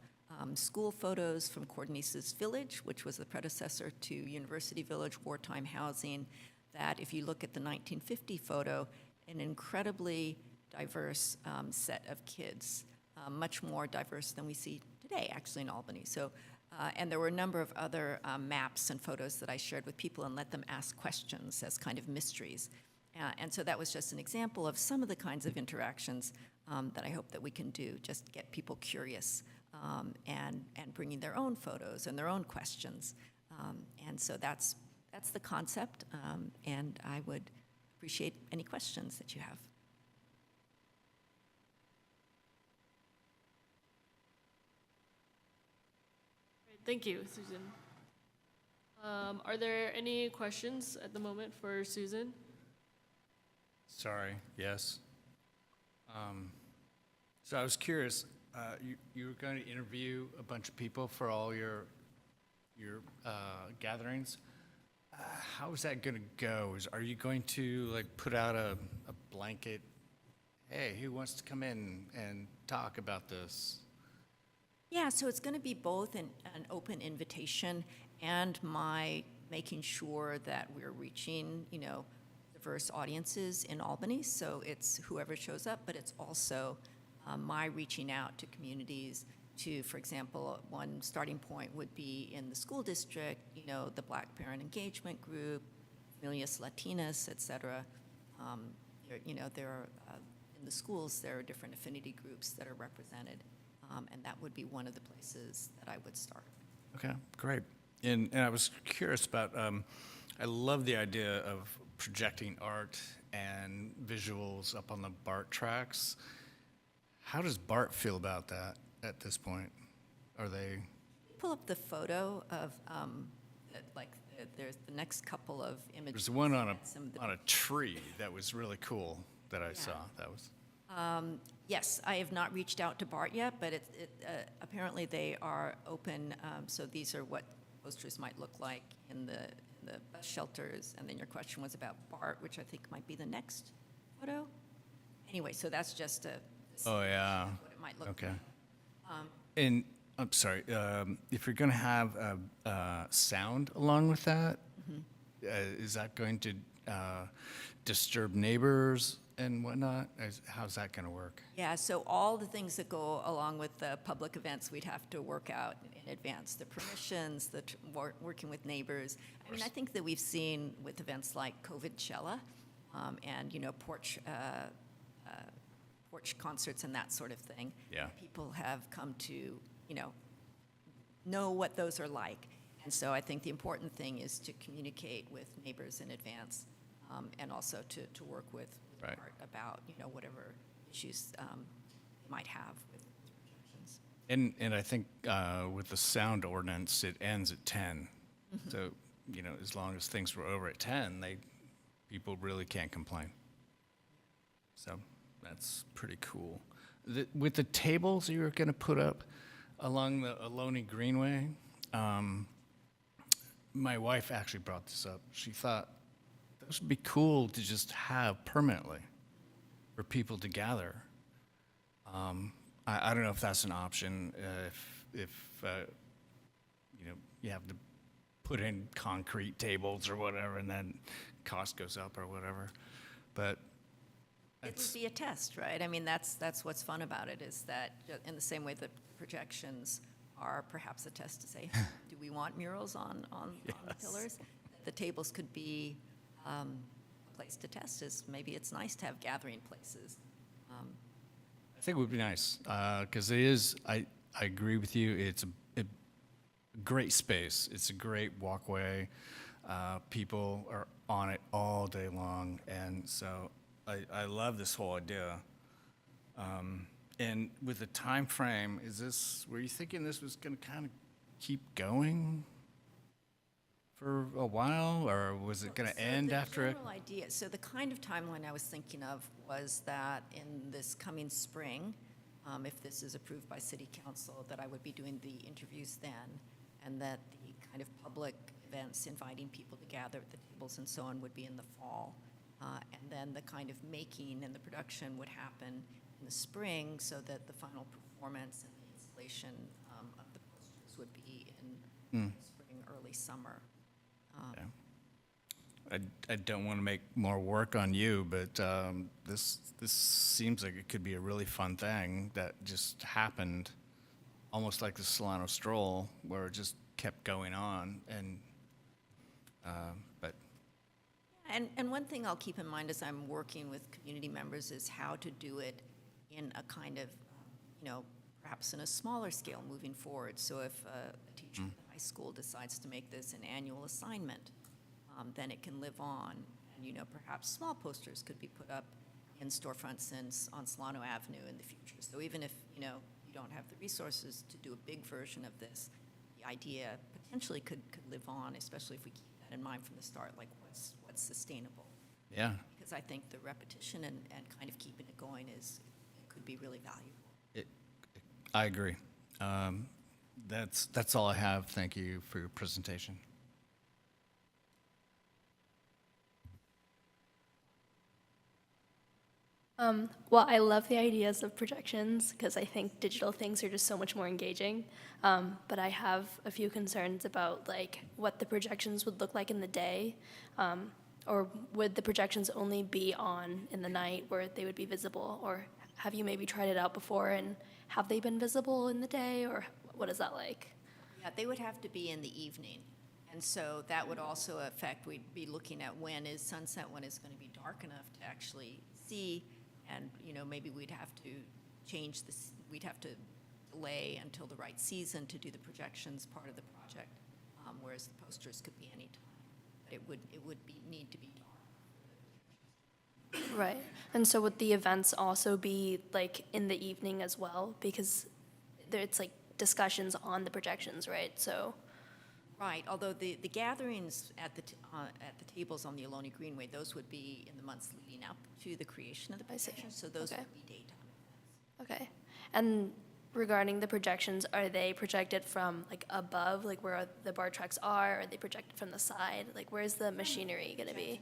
school photos from Cordonice's Village, which was the predecessor to University Village, wartime housing, that if you look at the 1950 photo, an incredibly diverse set of kids, much more diverse than we see today, actually, in Albany. So, and there were a number of other maps and photos that I shared with people and let them ask questions as kind of mysteries. And so that was just an example of some of the kinds of interactions that I hope that we can do, just get people curious and bringing their own photos and their own questions And so that's the concept, and I would appreciate any questions that you have. Great, thank you, Susan. Are there any questions at the moment for Susan? Sorry, yes. So I was curious, you were going to interview a bunch of people for all your gatherings. How is that going to go? Are you going to like put out a blanket, hey, who wants to come in and talk about this? Yeah, so it's going to be both an open invitation and my making sure that we're reaching, diverse audiences in Albany. So it's whoever shows up, but it's also my reaching out to communities to, for example, one starting point would be in the school district, the Black Parent Engagement Group, Familias Latinas, et cetera. There are, in the schools, there are different affinity groups that are represented, and that would be one of the places that I would start. Okay, great. And I was curious about, I love the idea of projecting art and visuals up on the BART tracks. How does BART feel about that at this point? Are they? Pull up the photo of, there's the next couple of images. There's one on Some- a tree that was really cool that I saw. That was. Yes, I have not reached out to BART yet, but apparently they are open. So these are what posters might look like in the bus shelters. And then your question was about BART, which I think might be the next photo. Anyway, so that's just Oh yeah. what it might look Okay. like. And I'm sorry, if you're going to have sound along with that, is that going to disturb neighbors and whatnot? How's that going to work? Yeah, so all the things that go along with the public events, we'd have to work out in advance. The permissions, working with neighbors. I mean, I think that we've seen with events like Coachella and, porch concerts and that sort of thing. Yeah. People have come to, know what those are like. And so I think the important thing is to communicate with neighbors in advance and also to work with Right. Art about, whatever issues they might have with projections. And I think with the sound ordinance, it ends at 10. So, as long as things were over at 10, people really can't complain. So that's pretty cool. With the tables you were going to put up along the Albany Greenway, my wife actually brought this up. She thought those would be cool to just have permanently for people to gather. I don't know if that's an option, if you have to put in concrete tables or whatever, and then cost goes up or whatever. But It would be a test, right? I mean, that's what's fun about it, is that in the same way that projections are perhaps a test to say, do we want murals on the pillars? The tables could be a place to test. Maybe it's nice to have gathering places. I think it would be nice, because it is, I agree with you, it's a great space. It's a great walkway. People are on it all day long, and so I love this whole idea. And with the time frame, were you thinking this was going to kind of keep going for a while, or was it going to end after it? The general idea, so the kind of timeline I was thinking of was that in this coming spring, if this is approved by City Council, that I would be doing the interviews then, and that the kind of public events inviting people to gather at the tables and so on would be in the fall. And then the kind of making and the production would happen in the spring, so that the final performance and the installation of the posters would be in spring, early summer. Yeah. I don't want to make more work on you, but this seems like it could be a really fun thing that just happened, almost like the Solano Stroll, where it just kept going on. And but And one thing I'll keep in mind as I'm working with community members is how to do it in a kind of, perhaps in a smaller scale moving forward. So if a teacher that high school decides to make this an annual assignment, then it can live on. And, perhaps small posters could be put up in storefronts on Solano Avenue in the future. So even if, you don't have the resources to do a big version of this, the idea potentially could live on, especially if we keep that in mind from the start, like what's sustainable. Yeah. Because I think the repetition and kind of keeping it going could be really valuable. I agree. That's all I have. Thank you for your presentation. Well, I love the ideas of projections because I think digital things are just so much more engaging. But I have a few concerns about like what the projections would look like in the day, or would the projections only be on in the night where they would be visible, or have you maybe tried it out before and have they been visible in the day, or what is that like? Yeah, they would have to be in the evening. And so that would also affect, we'd be looking at when is sunset, when is going to be dark enough to actually see. And, maybe we'd have to change this, we'd have to delay until the right season to do the projections part of the project, whereas the posters could be any time. But it would need to be dark. Right. And so would the events also be like in the evening as well? Because it's like discussions on the projections, right? So. Right, although the gatherings at the tables on the Ohlone Greenway, those would be in the months leading up to the creation of the projection, so those Okay. would be daytime events. Okay. And regarding the projections, are they projected from like above, like where the bar tracks are? Are they projected from the side? Like where's the machinery going to be?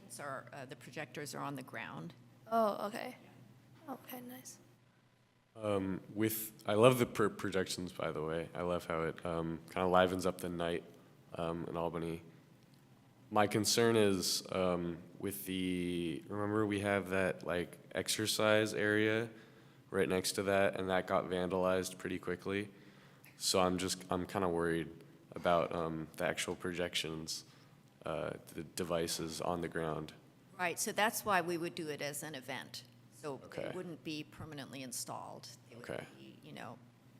The projectors are on the ground. Oh, okay. Oh, okay, nice. I love the projections, by the way. I love how it kind of livens up the night in Albany. My concern is remember we have that like exercise area right next to that, and that got vandalized pretty quickly. So I'm kind of worried about the actual projections, the devices on the ground. Right, so that's why we would do it as an event. So Okay. they wouldn't be permanently installed. They would Okay. be,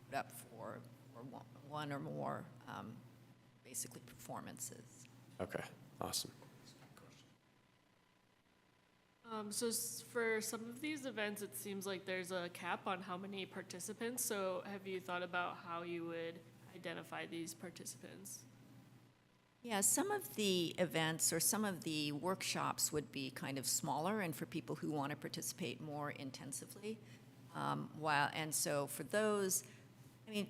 put up for one or more, basically performances. Okay, awesome. For some of these events, it seems like there's a cap on how many participants. So have you thought about how you would identify these participants? Yeah, some of the events or some of the workshops would be kind of smaller and for people who want to participate more intensively. And so for those, I mean,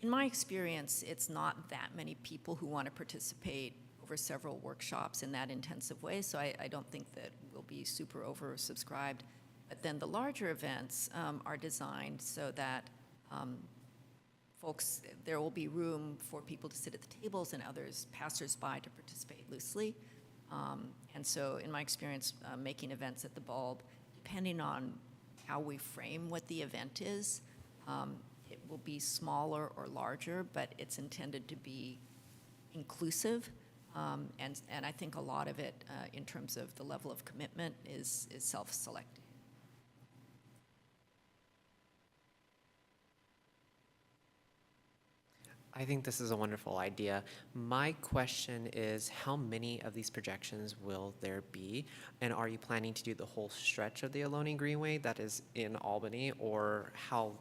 in my experience, it's not that many people who want to participate over several workshops in that intensive way, so I don't think that we'll be super oversubscribed. But then the larger events are designed so that there will be room for people to sit at the tables and others, passersby, to participate loosely. And so in my experience, making events at the Bulb, depending on how we frame what the event is, it will be smaller or larger, but it's intended to be inclusive. And I think a lot of it, in terms of the level of commitment, is self-selecting. I think this is a wonderful idea. My question is, how many of these projections will there be? And are you planning to do the whole stretch of the Ohlone Greenway that is in Albany, or how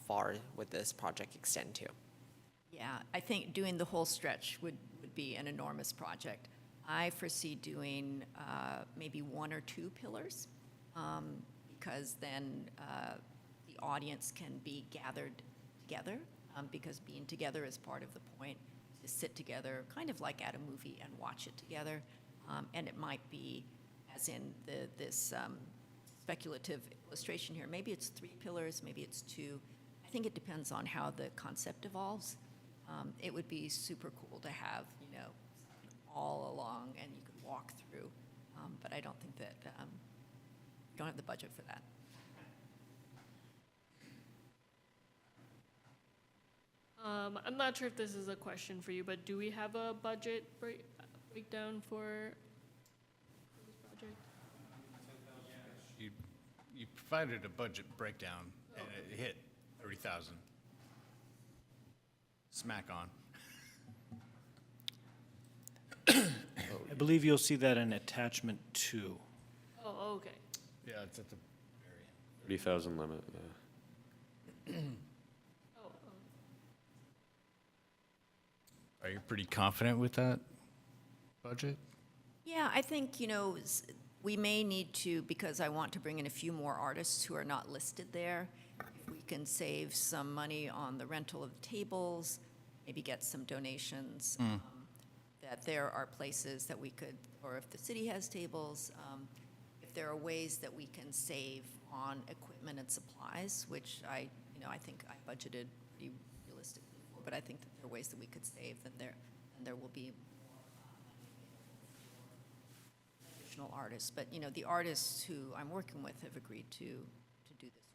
far would this project extend to? Yeah, I think doing the whole stretch would be an enormous project. I foresee doing maybe one or two pillars, because then the audience can be gathered together, because being together is part of the point, to sit together, kind of like at a movie and watch it together. And it might be, as in this speculative illustration here, maybe it's 3 pillars, maybe it's 2. I think it depends on how the concept evolves. It would be super cool to have, all along and you could walk through, but I don't think that, we don't have the budget for that. I'm not sure if this is a question for you, but do we have a budget breakdown for this project? You provided a budget breakdown, and it hit 30,000. Smack on. believe you'll see that in attachment 2. Oh, okay. Yeah, it's at the very end. 30,000 limit, yeah. Oh, Are you pretty confident with that budget? Yeah, I think, we may need to, because I want to bring in a few more artists who are not listed there. If we can save some money on the rental of tables, maybe get some donations, that there are places that we could, or if the city has tables, if there are ways that we can save on equipment and supplies, which I think I budgeted pretty realistically for, but I think that there are ways that we could save, then there will be additional artists. But, the artists who I'm working with have agreed to do this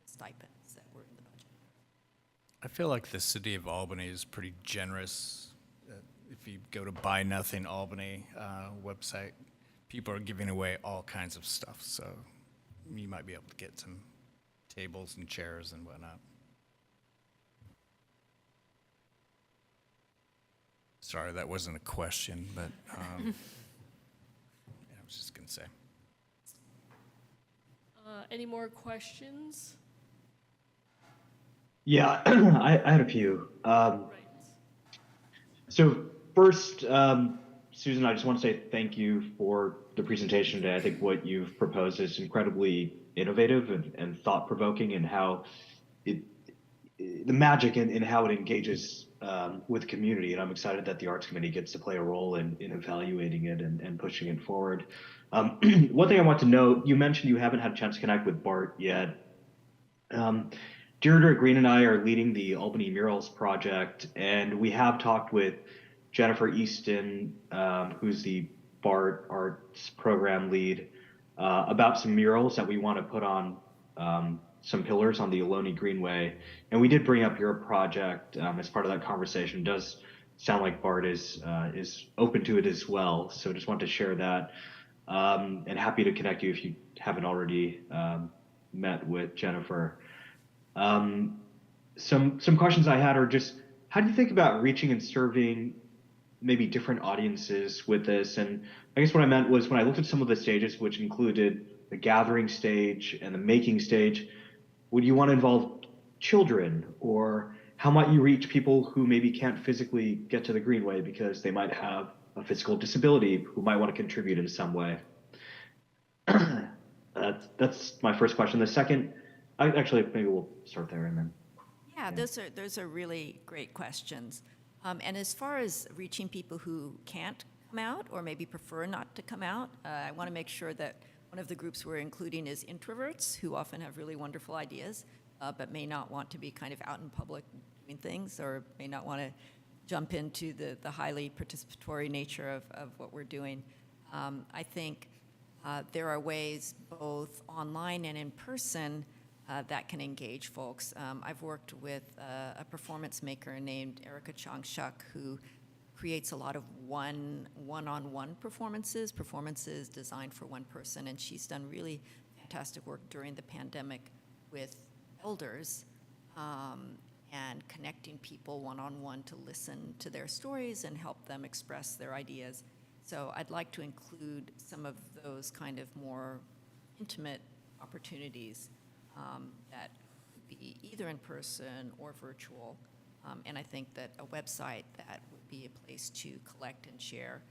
for stipends that were in the budget. I feel like the city of Albany is pretty generous. If you go to Buy Nothing Albany website, people are giving away all kinds of stuff, so you might be able to get some tables and chairs and whatnot. Sorry, that wasn't a question, but yeah, I was just going to say. any more questions? Yeah, I had a few. Right. So first, Susan, I just want to say thank you for the presentation today. I think what you've proposed is incredibly innovative and thought-provoking, and how the magic in how it engages with the community. And I'm excited that the Arts Committee gets to play a role in evaluating it and pushing it forward. One thing I want to note, you mentioned you haven't had a chance to connect with Bart yet. Deirdre Green and I are leading the Albany Murals project, and we have talked with Jennifer Easton, who's the Bart Arts program lead, about some murals that we want to put on some pillars on the Albany Greenway. And we did bring up your project as part of that conversation. It does sound like Bart is open to it as well. So just wanted to share that, and happy to connect you if you haven't already met with Jennifer. Some questions I had are just, how do you think about reaching and serving maybe different audiences with this? And I guess what I meant was, when I looked at some of the stages, which included the gathering stage and the making stage, would you want to involve children, or how might you reach people who maybe can't physically get to the Greenway because they might have a physical disability, who might want to contribute in some way? That's my first question. The second, actually, maybe we'll start there and then. Yeah, those are really great questions. And as far as reaching people who can't come out or maybe prefer not to come out, I want to make sure that one of the groups we're including is introverts, who often have really wonderful ideas, but may not want to be kind of out in public doing things, or may not want to jump into the highly participatory nature of what we're doing. I think there are ways, both online and in person, that can engage folks. I've worked with a performance maker named Erica Changshuk, who creates a lot of one-on-one performances designed for one person, and she's done really fantastic work during the pandemic with elders, and connecting people one-on-one to listen to their stories and help them express their ideas. So I'd like to include some of those kind of more intimate opportunities that would be either in person or virtual. And I think that a website that would be a place to collect and share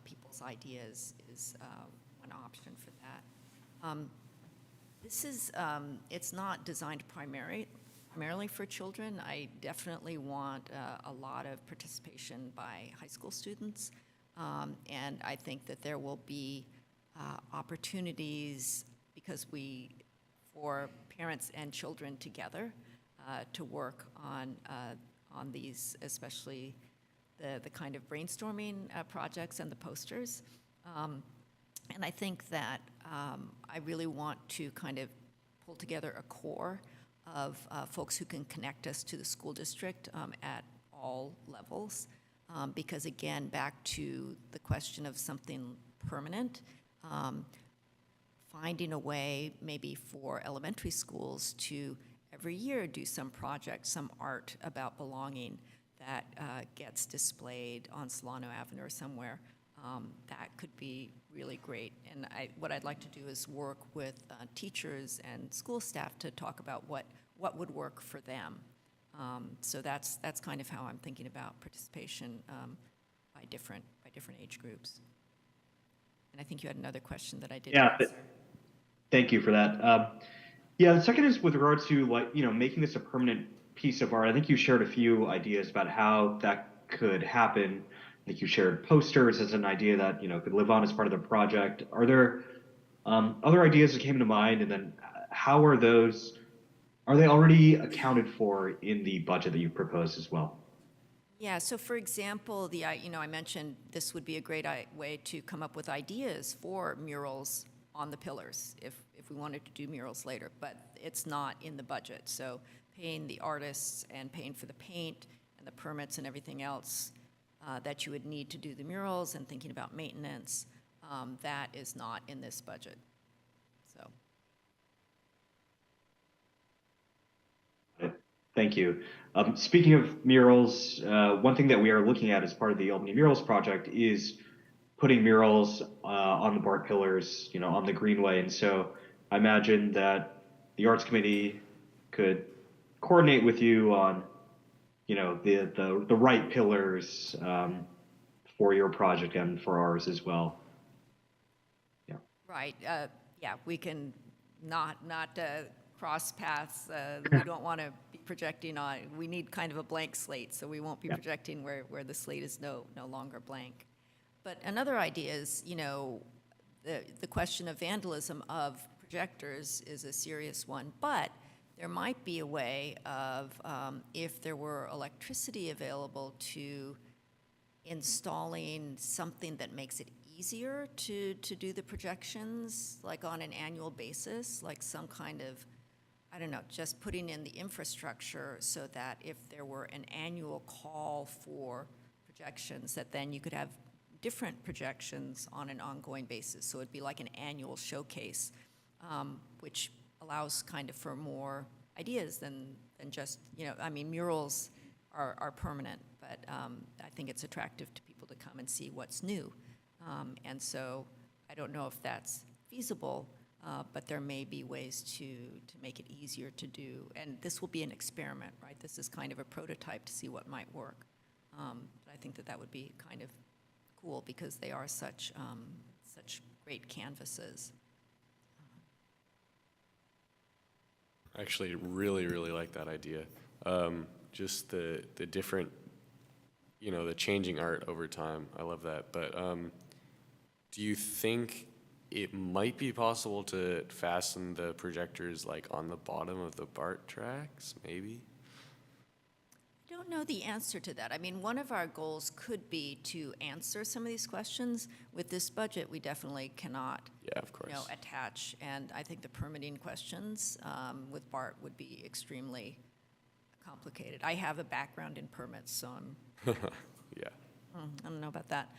people's ideas is one option for that. This is, it's not designed primarily for children. I definitely want a lot of participation by high school students. And I think that there will be opportunities, because for parents and children together, to work on these, especially the kind of brainstorming projects and the posters. And I think that I really want to kind of pull together a core of folks who can connect us to the school district at all levels. Because again, back to the question of something permanent, finding a way maybe for elementary schools to every year do some project, some art about belonging that gets displayed on Solano Avenue or somewhere, that could be really great. And what I'd like to do is work with teachers and school staff to talk about what would work for them. So that's kind of how I'm thinking about participation by different age groups. And I think you had another question that I didn't answer. Thank you for that. Yeah, the second is with regard to making this a permanent piece of art. I think you shared a few ideas about how that could happen. I think you shared posters as an idea that could live on as part of the project. Are there other ideas that came to mind? And then how are those? Are they already accounted for in the budget that you've proposed as well? Yeah, so for example, I mentioned this would be a great way to come up with ideas for murals on the pillars if we wanted to do murals later, but it's not in the budget. So paying the artists and paying for the paint and the permits and everything else that you would need to do the murals and thinking about maintenance, that is not in this budget. So. Thank you. Speaking of murals, one thing that we are looking at as part of the Albany Murals Project is putting murals on the BART pillars, on the Greenway. And so I imagine that the Arts Committee could coordinate with you on, the right pillars for your project and for ours as well. Yeah. Right. Yeah, we can not cross paths. We don't want to be projecting on. We need kind of a blank slate, so we won't be projecting where the slate is no longer blank. But another idea is, the question of vandalism of projectors is a serious one, but there might be a way of, if there were electricity available, to installing something that makes it easier to do the projections, like on an annual basis, like some kind of, I don't know, just putting in the infrastructure so that if there were an annual call for projections, that then you could have different projections on an ongoing basis. So it'd be like an annual showcase, which allows kind of for more ideas than just, murals are permanent, but I think it's attractive to people to come and see what's new. And so I don't know if that's feasible, but there may be ways to make it easier to do. And this will be an experiment, right? This is kind of a prototype to see what might work. But I think that would be kind of cool because they are such great canvases. I actually really, really like that idea. Just the different, the changing art over time. I love that. But do you think it might be possible to fasten the projectors like on the bottom of the BART tracks, maybe? I don't know the answer to that. I mean, one of our goals could be to answer some of these questions. With this budget, we definitely cannot, Yeah, of course. attach. And I think the permitting questions with BART would be extremely complicated. I have a background in permits, so I'm Yeah. I don't know about that.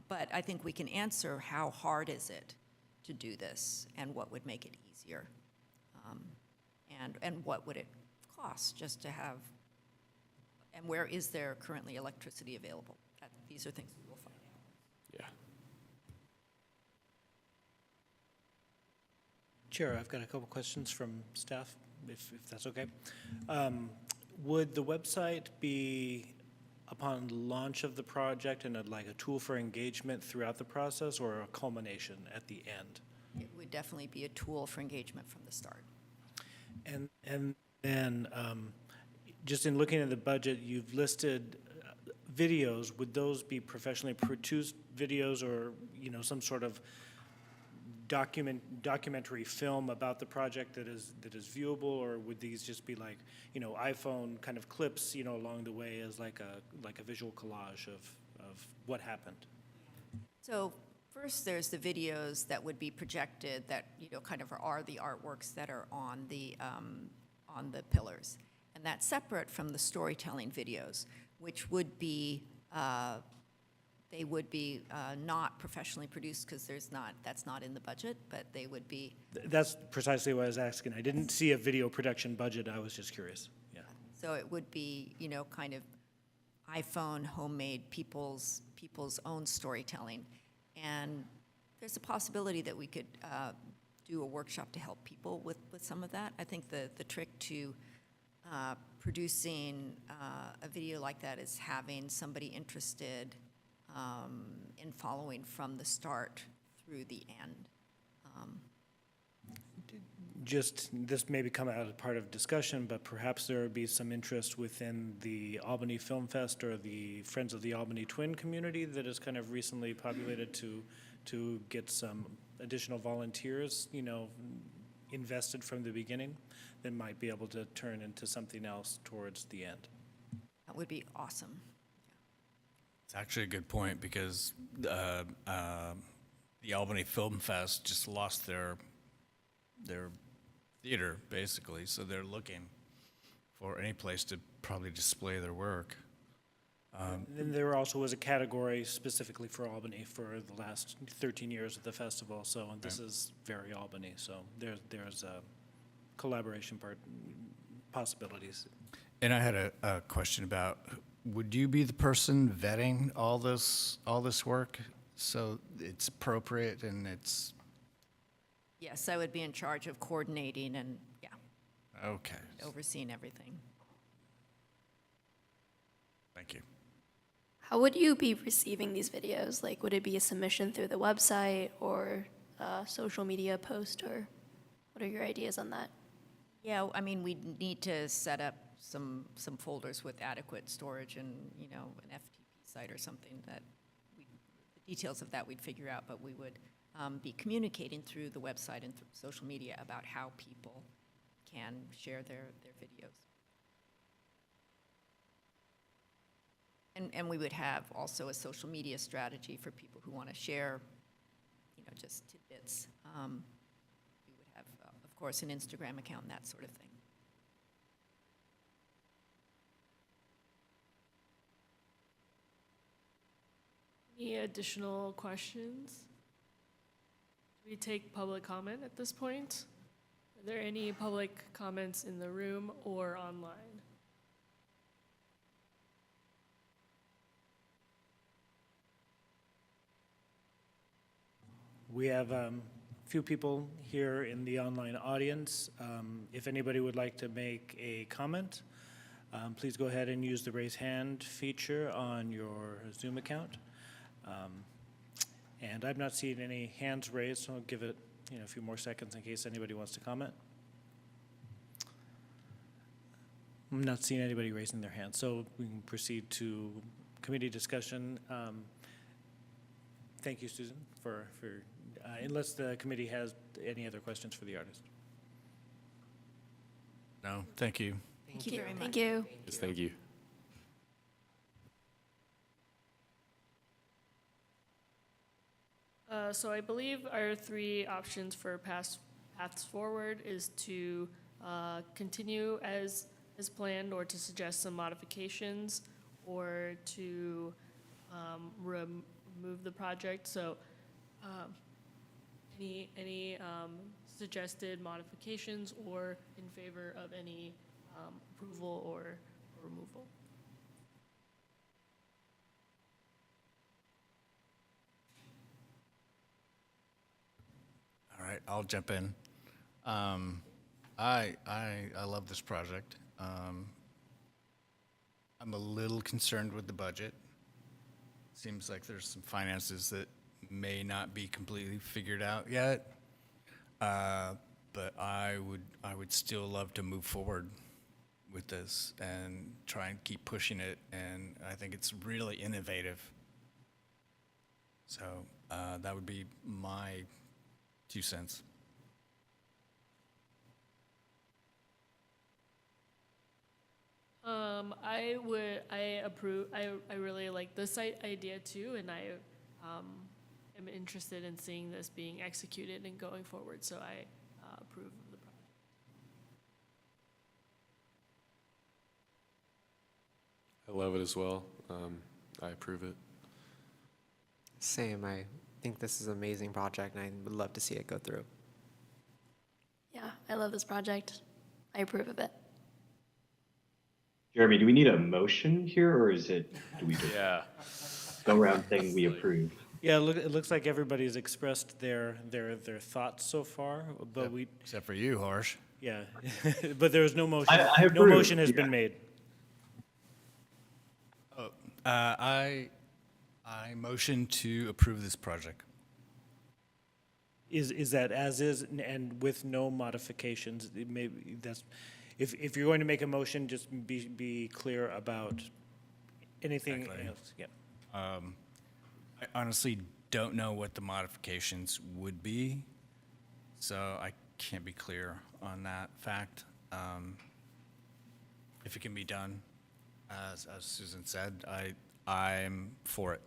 But I think we can answer how hard is it to do this and what would make it easier. And what would it cost just to have, and where is there currently electricity available? These are things we will find out. Yeah. Chair, I've got a couple questions from staff, if that's okay. Would the website be upon launch of the project and like a tool for engagement throughout the process, or a culmination at the end? It would definitely be a tool for engagement from the start. And then, just in looking at the budget, you've listed videos. Would those be professionally produced videos, or some sort of documentary film about the project that is viewable, or would these just be like iPhone kind of clips along the way as like a visual collage of what happened? So first, there's the videos that would be projected that kind of are the artworks that are on the pillars, and that's separate from the storytelling videos, which would be they would be not professionally produced because that's not in the budget, but they would be. That's precisely what I was asking. I didn't see a video production budget. I was just curious. Yeah. So it would be kind of iPhone homemade people's own storytelling. And there's a possibility that we could do a workshop to help people with some of that. I think the trick to producing a video like that is having somebody interested in following from the start through the end. Just, this may become out as part of discussion, but perhaps there would be some interest within the Albany Film Fest or the Friends of the Albany Twin community that is kind of recently populated to get some additional volunteers, you know, invested from the beginning, that might be able to turn into something else towards the end. That would be awesome. It's actually a good point because the Albany Film Fest just lost their theater, basically, so they're looking for any place to probably display their work. Then there also was a category specifically for Albany for the last 13 years of the festival, so this is very Albany, so there's a collaboration possibilities. And I had a question about, would you be the person vetting all this work so it's appropriate and it's Yes, I would be in charge of coordinating and, yeah, okay? overseeing everything. Thank you. How would you be receiving these videos? Like, would it be a submission through the website or a social media post, or what are your ideas on that? Yeah, I mean, we need to set up some folders with adequate storage and, you know, an FTP site or something that the details of that we'd figure out, but we would be communicating through the website and through social media about how people can share their videos. And we would have also a social media strategy for people who want to share, you know, just tidbits. We would have, of course, an Instagram account and that sort of thing. Any additional questions? Do we take public comment at this point? Are there any public comments in the room or online? We have a few people here in the online audience. If anybody would like to make a comment, please go ahead and use the raise hand feature on your Zoom account. And I've not seen any hands raised, so I'll give it, you know, a few more seconds in case anybody wants to comment. I'm not seeing anybody raising their hand, so we can proceed to committee discussion. Thank you, Susan, for unless the committee has any other questions for the artist. No, thank you. Thank you very much. Thank you. Yes, thank you. So I believe our three options for paths forward is to continue as planned, or to suggest some modifications, or to remove the project. So any suggested modifications, or in favor of any approval or removal? All right, I'll jump in. I love this project. I'm a little concerned with the budget. Seems like there's some finances that may not be completely figured out yet. But I would still love to move forward with this and try and keep pushing it. And I think it's really innovative. So that would be my 2 cents. I approve. I really like the site idea too, and I am interested in seeing this being executed and going forward. So I approve of the project. I love it as well. I approve it. Same. I think this is an amazing project, and I would love to see it go through. Yeah, I love this project. I approve of it. Jeremy, do we need a motion here, or do we just Yeah. go around saying we approve? Yeah, it looks like everybody's expressed their thoughts so far, but Except for you, Harsh. yeah, but there was no motion. I No approve, motion has yeah. been made. I motion to approve this project. Is that as is and with no modifications? Maybe that's, if you're going to make a motion, just be clear about anything Exactly. else. Yeah. I honestly don't know what the modifications would be, so I can't be clear on that fact. If it can be done, as Susan said, I'm for it.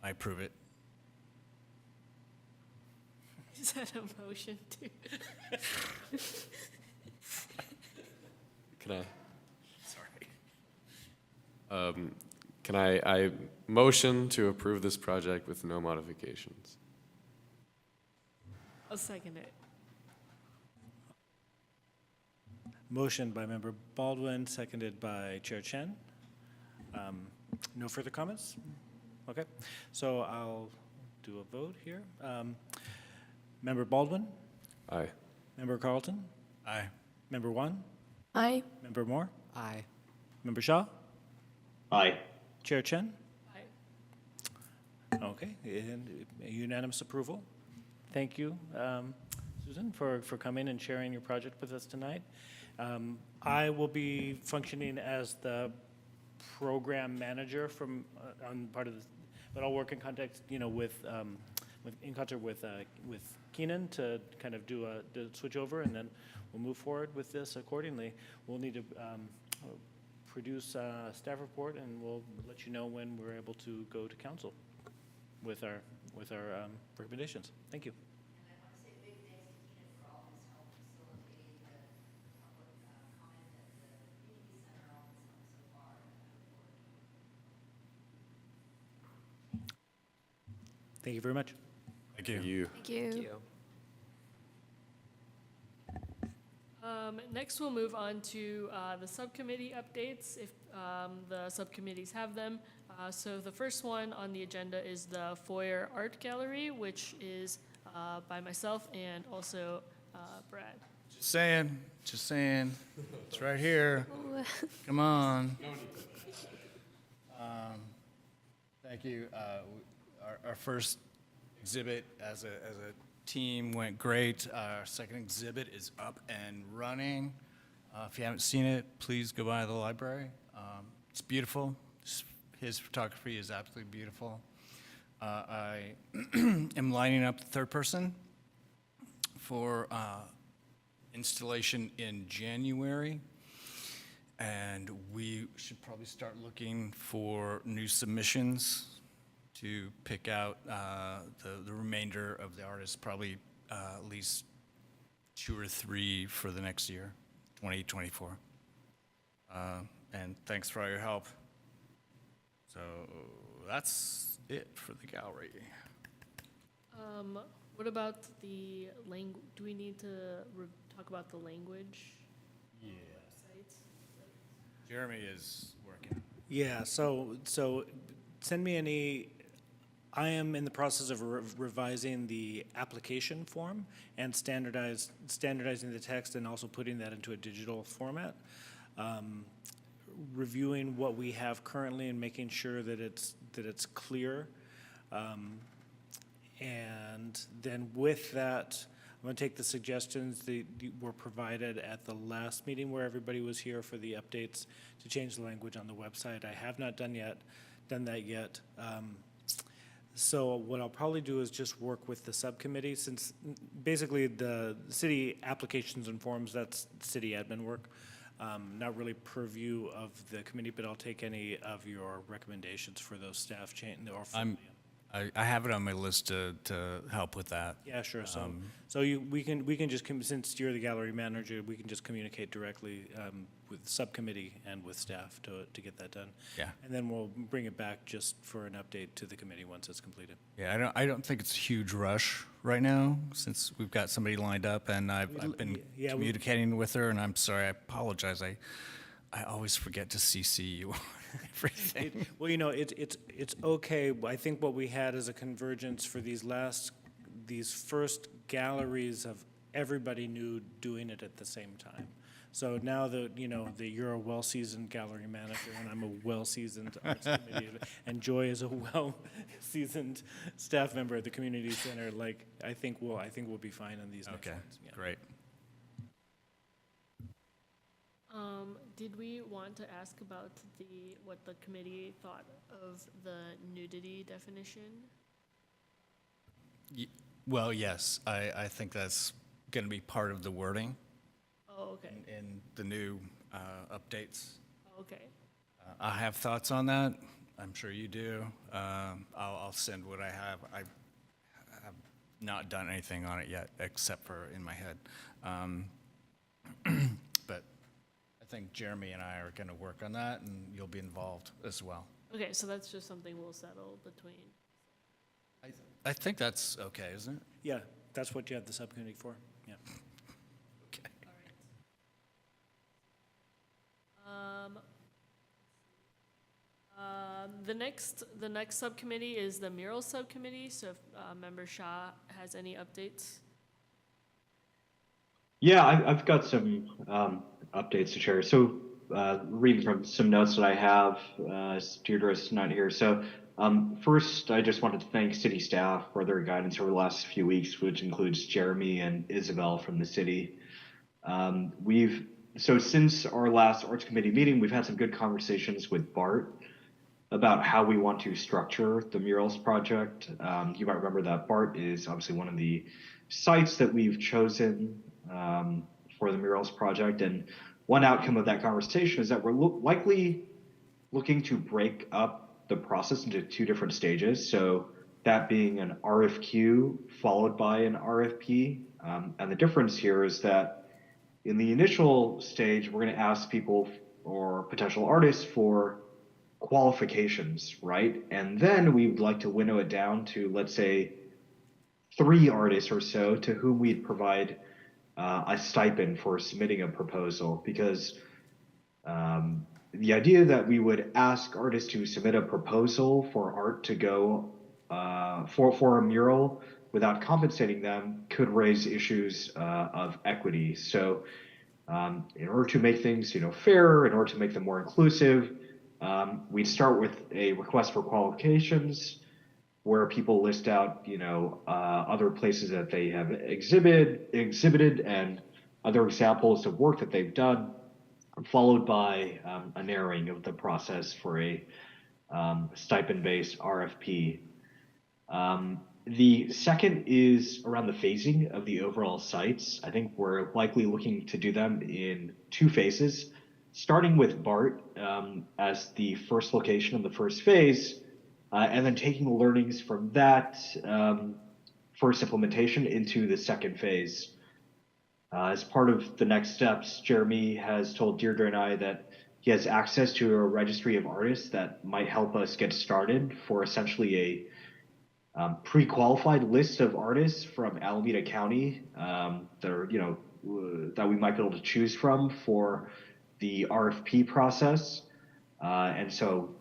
I approve it. Is that a motion to? Can I? Sorry. Can I motion to approve this project with no modifications? I'll second it. Motion by Member Baldwin, seconded by Chair Chen. No further comments? Okay, so I'll do a vote here. Member Baldwin, Aye. Member Carlton, Aye. Member Wan, Aye. Member Moore, Aye. Member Shaw, Aye. Chair Chen. Aye. Okay, and unanimous approval. Thank you, Susan, for coming and sharing your project with us tonight. I will be functioning as the program manager on part of this, but I'll work in contact, in concert with Keenan to kind of do the switch over, and then we'll move forward with this accordingly. We'll need to produce a staff report, and we'll let you know when we're able to go to council with our recommendations. Thank you. Thank you very much. Thank you. You. Thank you. Thank you. Next, we'll move on to the subcommittee updates, if the subcommittees have them. So the first one on the agenda is the Foyer Art Gallery, which is by myself and also Brad. Just saying. It's right here. Come on. Thank you. Our first exhibit as a team went great. Our second exhibit is up and running. If you haven't seen it, please go by the library. It's beautiful. His photography is absolutely beautiful. I am lining up the third person for installation in January. And we should probably start looking for new submissions to pick out the remainder of the artists, probably at least 2 or 3 for the next year, 2024. And thanks for all your help. So that's it for the gallery. What about the language? Do we need to talk about the language? Yeah. Sites? Jeremy is working. Yeah, so send me any, I am in the process of revising the application form and standardizing the text and also putting that into a digital format. Reviewing what we have currently and making sure that it's clear. And then with that, I'm going to take the suggestions that were provided at the last meeting where everybody was here for the updates to change the language on the website. I have not done that yet. So what I'll probably do is just work with the subcommittee, since basically the city applications and forms, that's city admin work. Not really purview of the committee, but I'll take any of your recommendations for those staff change or. I have it on my list to help with that. Yeah, sure. So we can just, since you're the gallery manager, we can just communicate directly with the subcommittee and with staff to get that done. Yeah. And then we'll bring it back just for an update to the committee once it's completed. Yeah, I don't think it's a huge rush right now, since we've got somebody lined up, and I've been Yeah, communicating with her, and I'm sorry, I apologize. I always forget to CC you on everything. Well, it's okay. I think what we had is a convergence for these first galleries of everybody new doing it at the same time. So now that, you're a well-seasoned gallery manager and I'm a well-seasoned arts committee, and Joy is a well-seasoned staff member at the community center, I think we'll be fine on these next Okay, ones. Yeah. great. Did we want to ask about what the committee thought of the nudity definition? Well, yes, I think that's going to be part of the wording Oh, okay. in the new updates. Oh, okay. I have thoughts on that. I'm sure you do. I'll send what I have. I have not done anything on it yet, except for in my head. But I think Jeremy and I are going to work on that, and you'll be involved as well. Okay, so that's just something we'll settle between. I think that's okay, isn't it? Yeah, that's what you have the subcommittee for, yeah. Okay. The next subcommittee is the mural subcommittee, so if Member Shah has any updates. Yeah, I've got some updates to share. So, reading from some notes that I have, Deirdre's not here. So, first, I just wanted to thank city staff for their guidance over the last few weeks, which includes Jeremy and Isabel from the city. So since our last Arts Committee meeting, we've had some good conversations with Bart about how we want to structure the murals project. You might remember that Bart is obviously one of the sites that we've chosen for the murals project. And one outcome of that conversation is that we're likely looking to break up the process into two different stages. So that being an RFQ followed by an RFP. And the difference here is that in the initial stage, we're going to ask people or potential artists for qualifications, right? And then we'd like to winnow it down to, let's say, 3 artists or so to whom we'd provide a stipend for submitting a proposal, because the idea that we would ask artists to submit a proposal for art to go for a mural without compensating them could raise issues of equity. So in order to make things fair, in order to make them more inclusive, we'd start with a request for qualifications where people list out other places that they have exhibited and other examples of work that they've done, followed by a narrowing of the process for a stipend-based RFP. The second is around the phasing of the overall sites. I think we're likely looking to do them in 2 phases, starting with BART as the first location of the first phase, and then taking the learnings from that first implementation into the second phase. As part of the next steps, Jeremy has told Deirdre and I that he has access to a registry of artists that might help us get started for essentially a pre-qualified list of artists from Alameda County that are, that we might be able to choose from for the RFP process. And so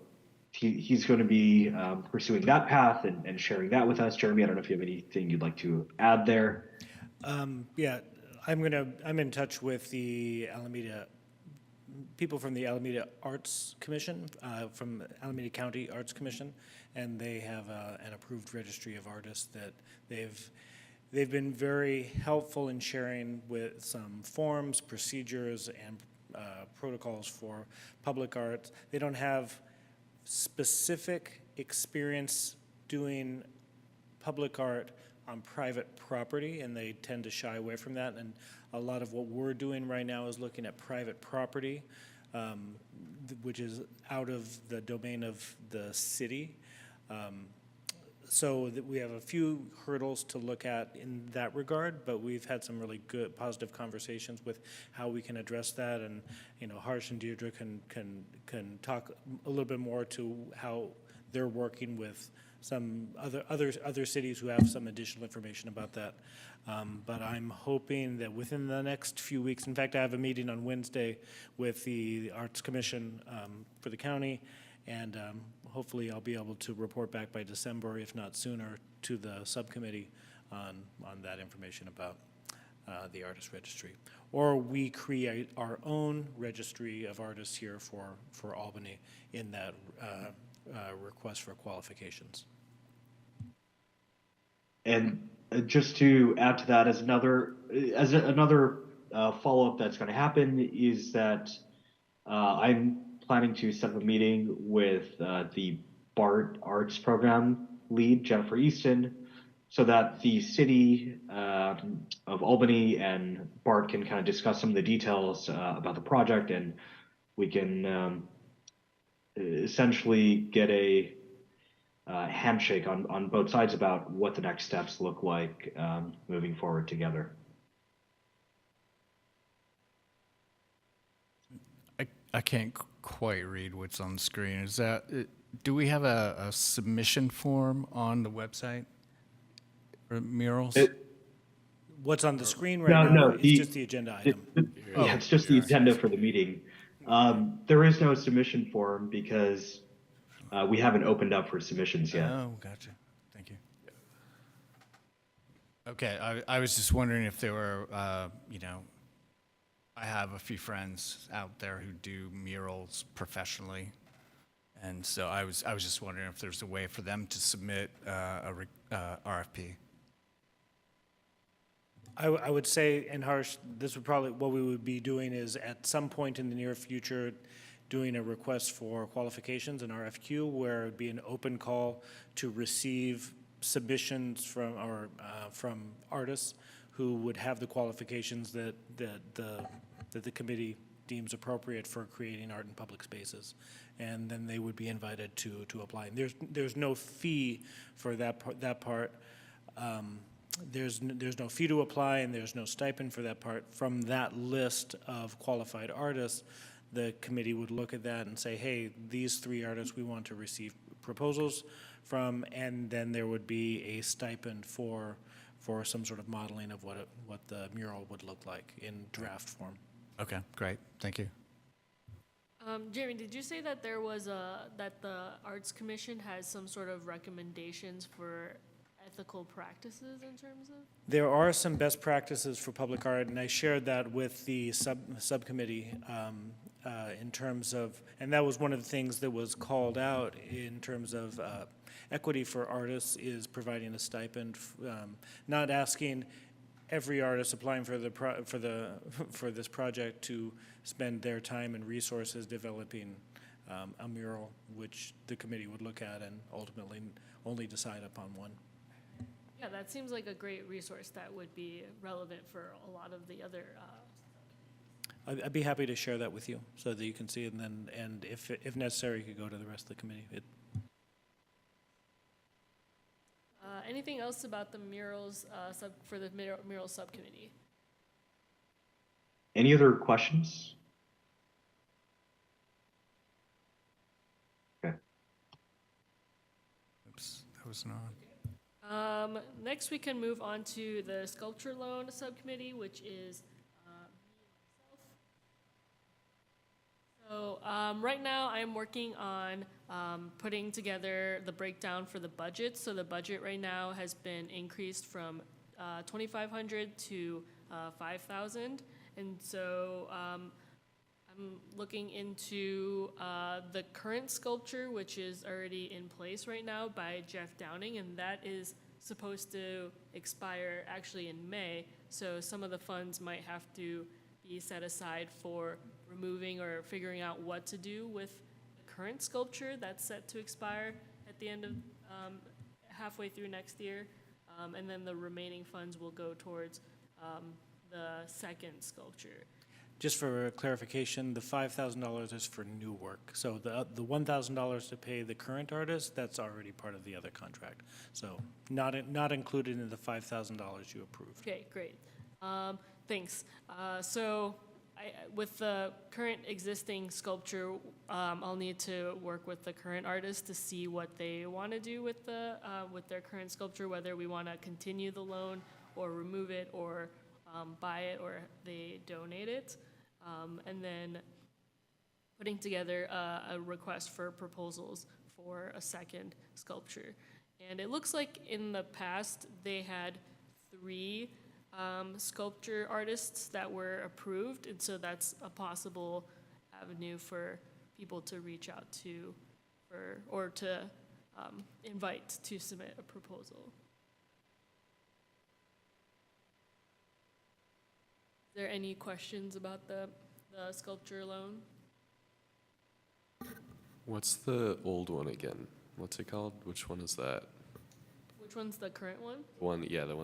he's going to be pursuing that path and sharing that with us. Jeremy, I don't know if you have anything you'd like to add there. Yeah, I'm in touch with the people from the Alameda Arts Commission, from Alameda County Arts Commission, and they have an approved registry of artists that they've been very helpful in sharing with some forms, procedures, and protocols for public art. They don't have specific experience doing public art on private property, and they tend to shy away from that. And a lot of what we're doing right now is looking at private property, which is out of the domain of the city. So that we have a few hurdles to look at in that regard, but we've had some really good, positive conversations with how we can address that. And Harsh and Deirdre can talk a little bit more to how they're working with other cities who have some additional information about that. But I'm hoping that within the next few weeks, in fact, I have a meeting on Wednesday with the Arts Commission for the county, and hopefully I'll be able to report back by December, if not sooner, to the subcommittee on that information about the artist registry. Or we create our own registry of artists here for Albany in that request for qualifications. And just to add to that, as another follow-up that's going to happen is that I'm planning to set up a meeting with the BART Arts Program lead, Jennifer Easton, so that the city of Albany and BART can kind of discuss some of the details about the project, and we can essentially get a handshake on both sides about what the next steps look like moving forward together. I can't quite read what's on the screen. Is that, do we have a submission form on the website for murals? What's on the screen right now is just the agenda item. Yeah, it's just the agenda for the meeting. There is no submission form because we haven't opened up for submissions yet. Oh, gotcha. Thank you. Okay, I was just wondering if there were, I have a few friends out there who do murals professionally, and so I was just wondering if there's a way for them to submit a RFP. I would say, and Harsh, this would probably, what we would be doing is at some point in the near future, doing a request for qualifications, an RFQ, where it would be an open call to receive submissions from artists who would have the qualifications that the committee deems appropriate for creating art in public spaces, and then they would be invited to apply. And there's no fee for that part. There's no fee to apply, and there's no stipend for that part. From that list of qualified artists, the committee would look at that and say, hey, these 3 artists we want to receive proposals from, and then there would be a stipend for some sort of modeling of what the mural would look like in draft form. Okay, great. Thank you. Jeremy, did you say that that the Arts Commission has some sort of recommendations for ethical practices in terms of? There are some best practices for public art, and I shared that with the subcommittee in terms of, and that was one of the things that was called out in terms of equity for artists is providing a stipend, not asking every artist applying for this project to spend their time and resources developing a mural, which the committee would look at and ultimately only decide upon one. Yeah, that seems like a great resource that would be relevant for a lot of the other. I'd be happy to share that with you so that you can see it, and if necessary, you could go to the rest of the committee. Anything else about the murals for the mural subcommittee? Any other questions? Okay. Oops, that was not. Next, we can move on to the sculpture loan subcommittee, which is So right now, I'm working on putting together the breakdown for the budget. So the budget right now has been increased from 2,500 to 5,000, and so I'm looking into the current sculpture, which is already in place right now by Jeff Downing, and that is supposed to expire actually in May. So some of the funds might have to be set aside for removing or figuring out what to do with the current sculpture that's set to expire at the end of halfway through next year, and then the remaining funds will go towards the second sculpture. Just for clarification, the $5,000 is for new work. So the $1,000 to pay the current artist, that's already part of the other contract. So not included in the $5,000 you approved. Okay, great. Thanks. So With the current existing sculpture, I'll need to work with the current artist to see what they want to do with their current sculpture, whether we want to continue the loan or remove it or buy it or they donate it. And then putting together a request for proposals for a second sculpture. And it looks like in the past, they had 3 sculpture artists that were approved, and so that's a possible avenue for people to reach out to or to invite to submit a proposal. Is there any questions about the sculpture loan? What's the old one again? What's it called? Which one is that? Which one's the current one? The one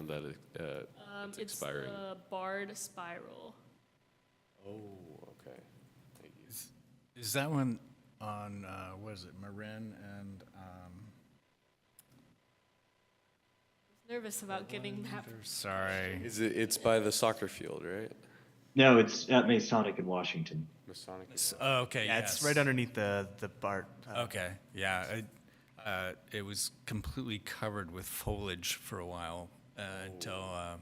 that it's It's expiring. the Barred Spiral. Oh, okay. Thank you. Is that one on, what is it, Marin and, Nervous about getting that. sorry. It's by the soccer field, right? No, it's at Masonic in Washington. Masonic. Oh, okay, Yeah, yes. it's right underneath the BART. Okay, yeah. It was completely covered with foliage for a while until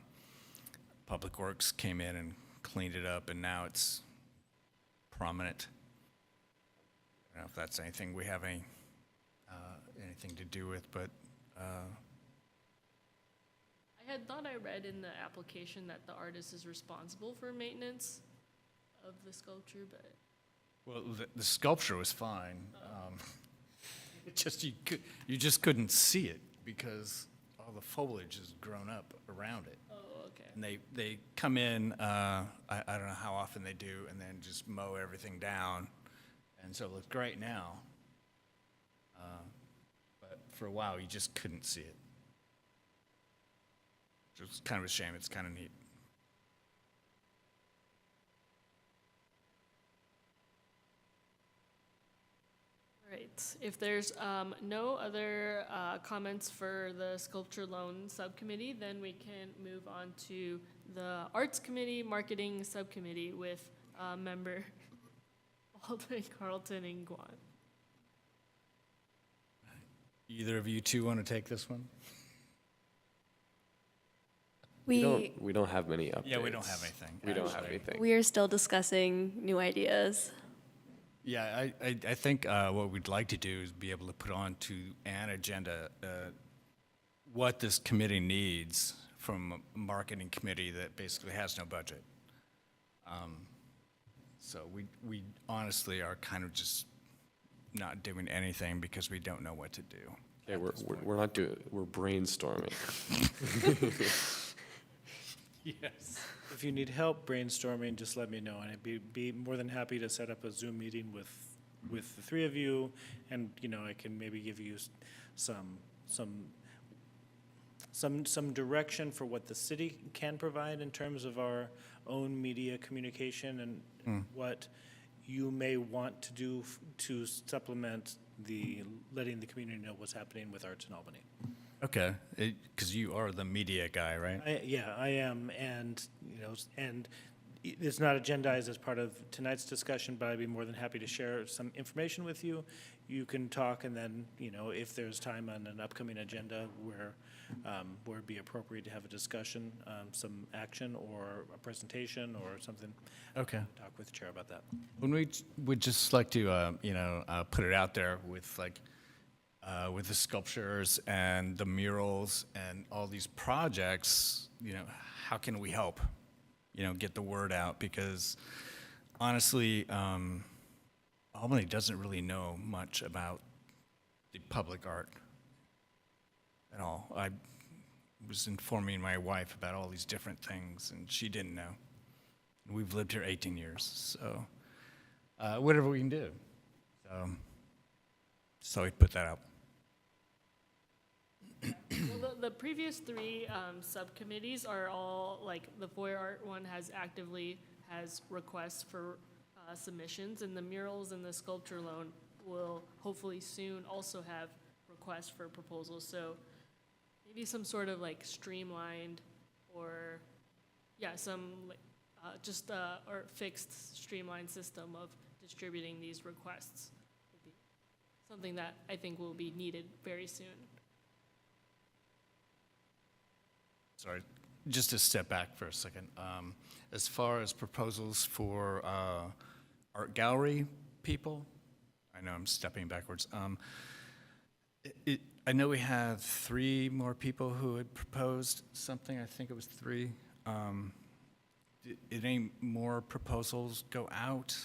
Public Works came in and cleaned it up, and now it's prominent. I don't know if that's anything we have anything to do with, but I had thought I read in the application that the artist is responsible for maintenance of the sculpture, but well, the sculpture was fine. It just you just couldn't see it because all the foliage has grown up around it. oh, okay. And they come in, I don't know how often they do, and then just mow everything down. And so it looks great now. But for a while, you just couldn't see it. Which was kind of a shame. It's kind of neat. All right. If there's no other comments for the Sculpture Loan Subcommittee, then we can move on to the Arts Committee Marketing Subcommittee with member Alderman Carlton and Guan. Either of you two want to take this one? We don't have many updates. Yeah, we don't have anything. We don't have actually. anything. We are still discussing new ideas. Yeah, I think what we'd like to do is be able to put on to an agenda what this committee needs from a marketing committee that basically has no budget. So we honestly are kind of just not doing anything because we don't know what to do. Yeah, we're not doing. We're brainstorming. Yes. If you need help brainstorming, just let me know, and I'd be more than happy to set up a Zoom meeting with the 3 of you, and, you know, I can maybe give you some direction for what the city can provide in terms of our own media communication and what you may want to do to supplement letting the community know what's happening with arts in Albany. Okay, because you are the media guy, right? I am, and, you know, and it's not agendized as part of tonight's discussion, but I'd be more than happy to share some information with you. You can talk, and then, you know, if there's time on an upcoming agenda where it'd be appropriate to have a discussion, some action or a presentation or something. Okay. Talk with the chair about that. When we would just like to, put it out there with with the sculptures and the murals and all these projects, you know, how can we help, get the word out? Because honestly, Albany doesn't really know much about the public art at all. I was informing my wife about all these different things, and she didn't know. We've lived here 18 years, so whatever we can do. So we put that out. Well, the previous 3 subcommittees are all, like, the Foyer Art one has requests for submissions, and the murals and the sculpture loan will hopefully soon also have requests for proposals. So maybe some sort of, like, streamlined or, yeah, some, like, just or fixed streamlined system of distributing these requests would be something that I think will be needed very soon. Sorry, just to step back for a second. As far as proposals for art gallery people, I know I'm stepping backwards. I know we have 3 more people who had proposed something. I think it was 3. Did any more proposals go out?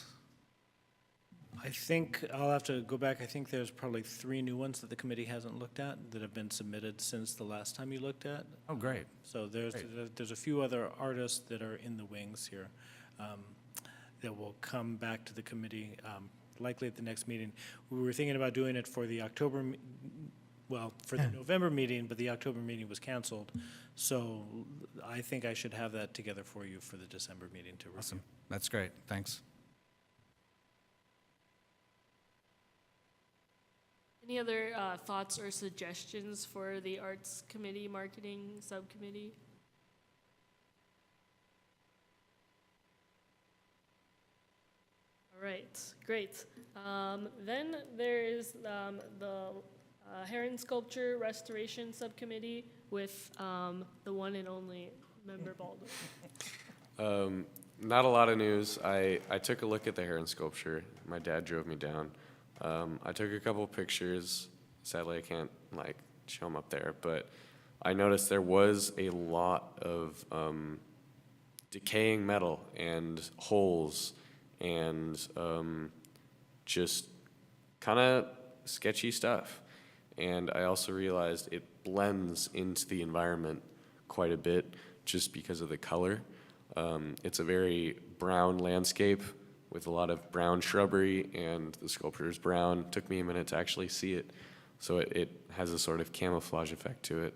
I think I'll have to go back. I think there's probably 3 new ones that the committee hasn't looked at that have been submitted since the last time you looked at. Oh, great. So there's Great. there's a few other artists that are in the wings here that will come back to the committee likely at the next meeting. We were thinking about doing it for the October, for the November meeting, but the October meeting was canceled. So I think I should have that together for you for the December meeting to review. Awesome. That's great. Thanks. Any other thoughts or suggestions for the Arts Committee Marketing Subcommittee? All right, great. Then there is the Heron Sculpture Restoration Subcommittee with the one and only member Baldwin. Not a lot of news. I took a look at the heron sculpture. My dad drove me down. I took a couple pictures. Sadly, I can't show them up there, but I noticed there was a lot of decaying metal and holes and just kind of sketchy stuff. And I also realized it blends into the environment quite a bit just because of the color. It's a very brown landscape with a lot of brown shrubbery, and the sculpture is brown. Took me a minute to actually see it, so it has a sort of camouflage effect to it.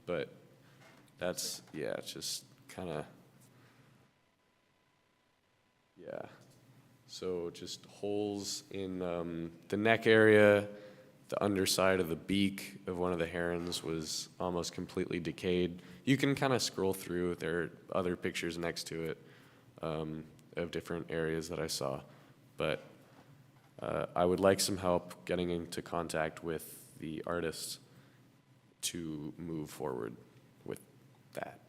But that's, yeah, it's just kind of, yeah. So just holes in the neck area. The underside of the beak of one of the herons was almost completely decayed. You can kind of scroll through. There are other pictures next to it of different areas that I saw. But I would like some help getting into contact with the artists to move forward with that.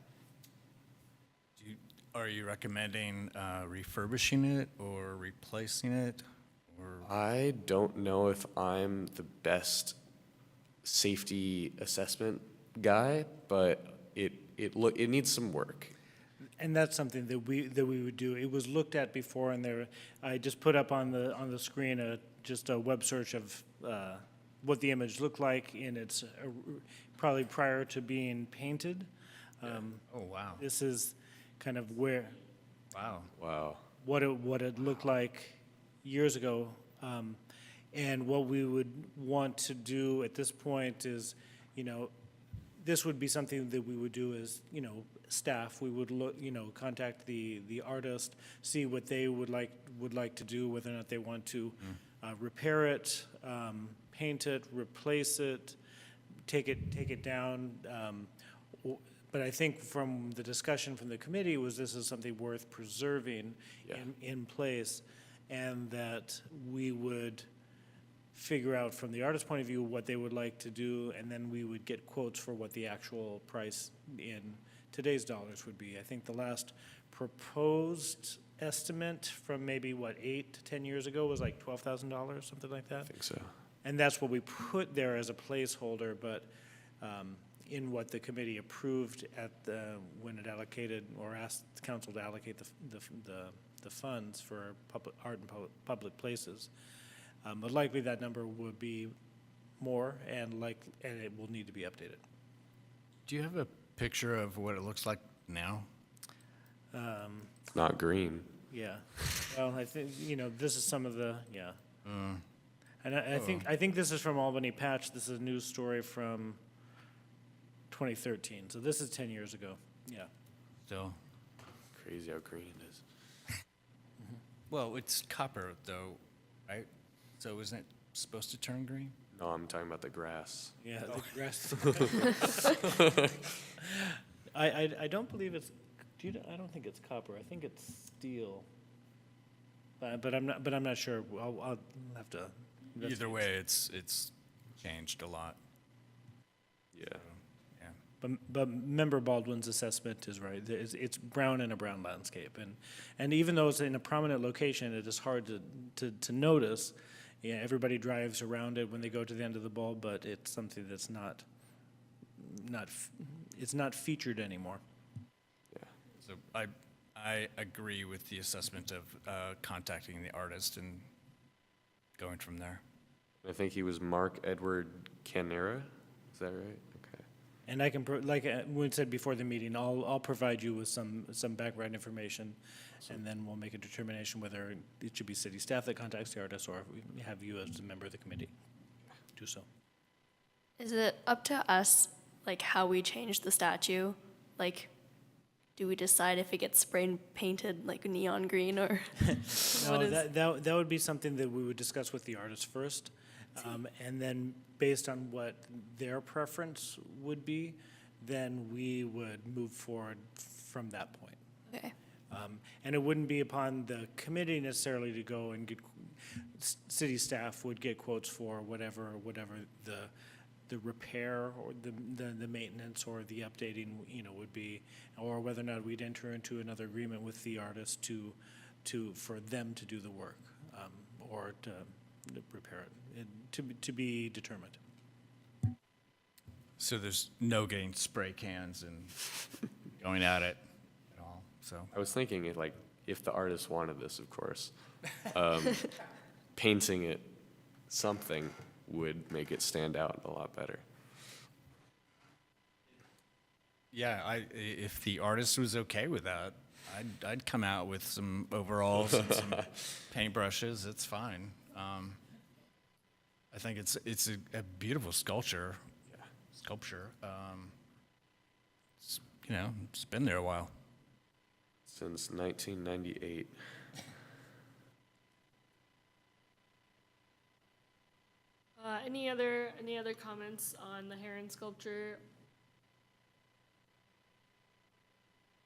Are you recommending refurbishing it or replacing it? Or I don't know if I'm the best safety assessment guy, but it needs some work. And that's something that we would do. It was looked at before, and I just put up on the screen just a web search of what the image looked like in its probably prior to being painted. oh, wow. This is kind of where Wow. what it looked like years ago. And what we would want to do at this point is, this would be something that we would do as, staff. We would look, contact the artist, see what they would like to do, whether or not they want to repair it, paint it, replace it, take it down. But I think from the discussion from the committee was this is something worth preserving in place, and that we would figure out from the artist's point of view what they would like to do, and then we would get quotes for what the actual price in today's dollars would be. I think the last proposed estimate from maybe, 8 to 10 years ago was like $12,000, something like that. I think so. And that's what we put there as a placeholder, but in what the committee approved when it allocated or asked the council to allocate the funds for art and public places. But likely that number would be more, and it will need to be updated. Do you have a picture of what it looks like now? It's not green. Yeah. Well, I think this is some of the and I think this is from Albany Patch. This is a news story from 2013. So this is 10 years ago. Yeah. Still. Crazy how green it is. Well, it's copper though, right? So isn't it supposed to turn green? No, I'm talking about the grass. Yeah. The grass. I don't believe it's I don't think it's copper. I think it's steel. But I'm not sure. I'll have to. Either investigate. way, it's changed a lot. Yeah. Yeah. But Member Baldwin's assessment is right. It's brown in a brown landscape, and even though it's in a prominent location, it is hard to notice. Yeah, everybody drives around it when they go to the end of the bulb, but it's something that's it's not featured anymore. So I agree with the assessment of contacting the artist and going from there. I think he was Mark Edward Canera. Is that right? Okay. And I can, like we said before the meeting, I'll provide you with some background information, and then we'll make a determination whether it should be city staff that contacts the artist, or if we have you as a member of the committee do so. Is it up to us, like, how we change the statue? Like, do we decide if it gets spray and painted like neon green, or No, what is? that would be something that we would discuss with the artist first, and then based on what their preference would be, then we would move forward from that point. Okay. And it wouldn't be upon the committee necessarily to go and get, city staff would get quotes for whatever the repair or the maintenance or the updating, would be, or whether or not we'd enter into another agreement with the artist for them to do the work, or to repair it, to be determined. So there's no getting spray cans and going at it at all, so. I was thinking if the artist wanted this, of course, painting it something would make it stand out a lot better. Yeah, if the artist was okay with that, I'd come out with some overalls and some paintbrushes. It's fine. I think it's a beautiful sculpture. It's been there a while. Since 1998. Any other comments on the heron sculpture?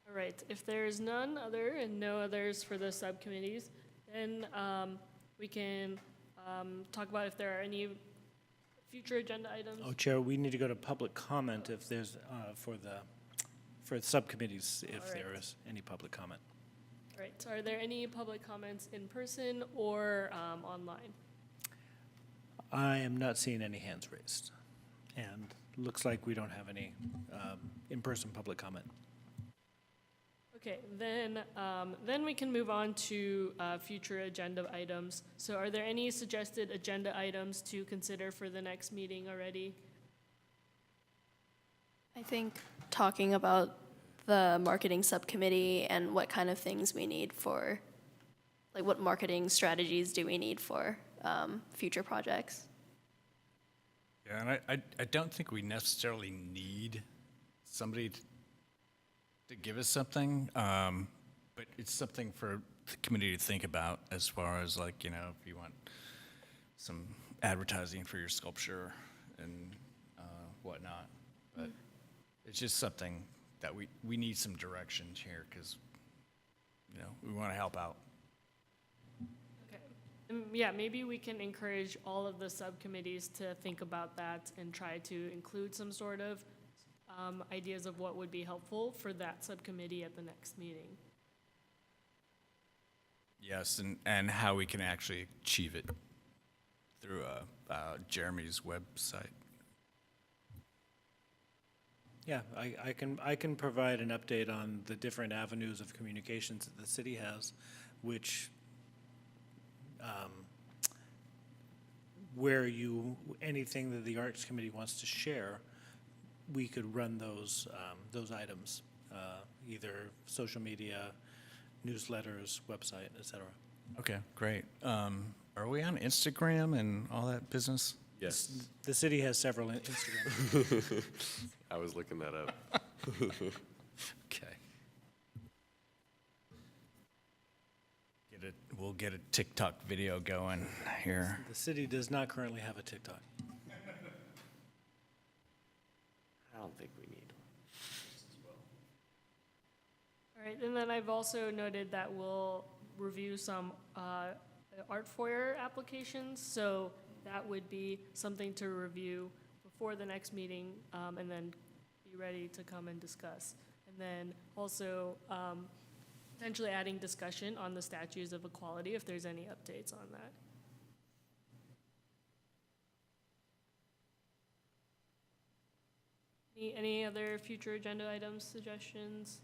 All right, if there's none other and no others for the subcommittees, then we can talk about if there are any future agenda items. Oh, Chair, we need to go to public comment if there's, for subcommittees, if All right. there is any public comment. All right, so are there any public comments in person or online? I am not seeing any hands raised, and looks like we don't have any in-person public comment. Okay, then we can move on to future agenda items. So are there any suggested agenda items to consider for the next meeting already? I think talking about the marketing subcommittee and what kind of things we need for, like, what marketing strategies do we need for future projects? Yeah, and I don't think we necessarily need somebody to give us something, but it's something for the community to think about as far as, like, if you want some advertising for your sculpture and whatnot. But it's just something that we need some direction here because, we want to help out. Yeah, maybe we can encourage all of the subcommittees to think about that and try to include some sort of ideas of what would be helpful for that subcommittee at the next meeting. Yes, and how we can actually achieve it through Jeremy's website. Yeah, I can provide an update on the different avenues of communications that the city has, which where anything that the Arts Committee wants to share, we could run those items, either social media, newsletters, website, et cetera. Okay, great. Are we on Instagram and all that business? Yes. The city has several Instagram. I was looking that up. Okay. We'll get a TikTok video going here. The city does not currently have a TikTok. I don't think we need one. All All right, and then I've also noted that we'll review some art foyer applications, so that would be something to review before the next meeting, and then be ready to come and discuss. And then also potentially adding discussion on the statues of equality if there's any updates on that. Any other future agenda items, suggestions?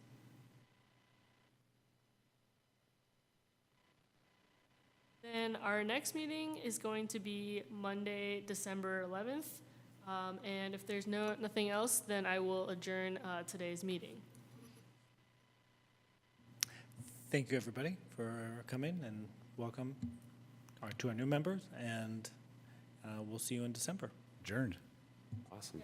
Then our next meeting is going to be Monday, December 11th. And if there's nothing else, then I will adjourn today's meeting. Thank you, everybody, for coming, and welcome to our new members, and we'll see you in December. Adjourned. Awesome.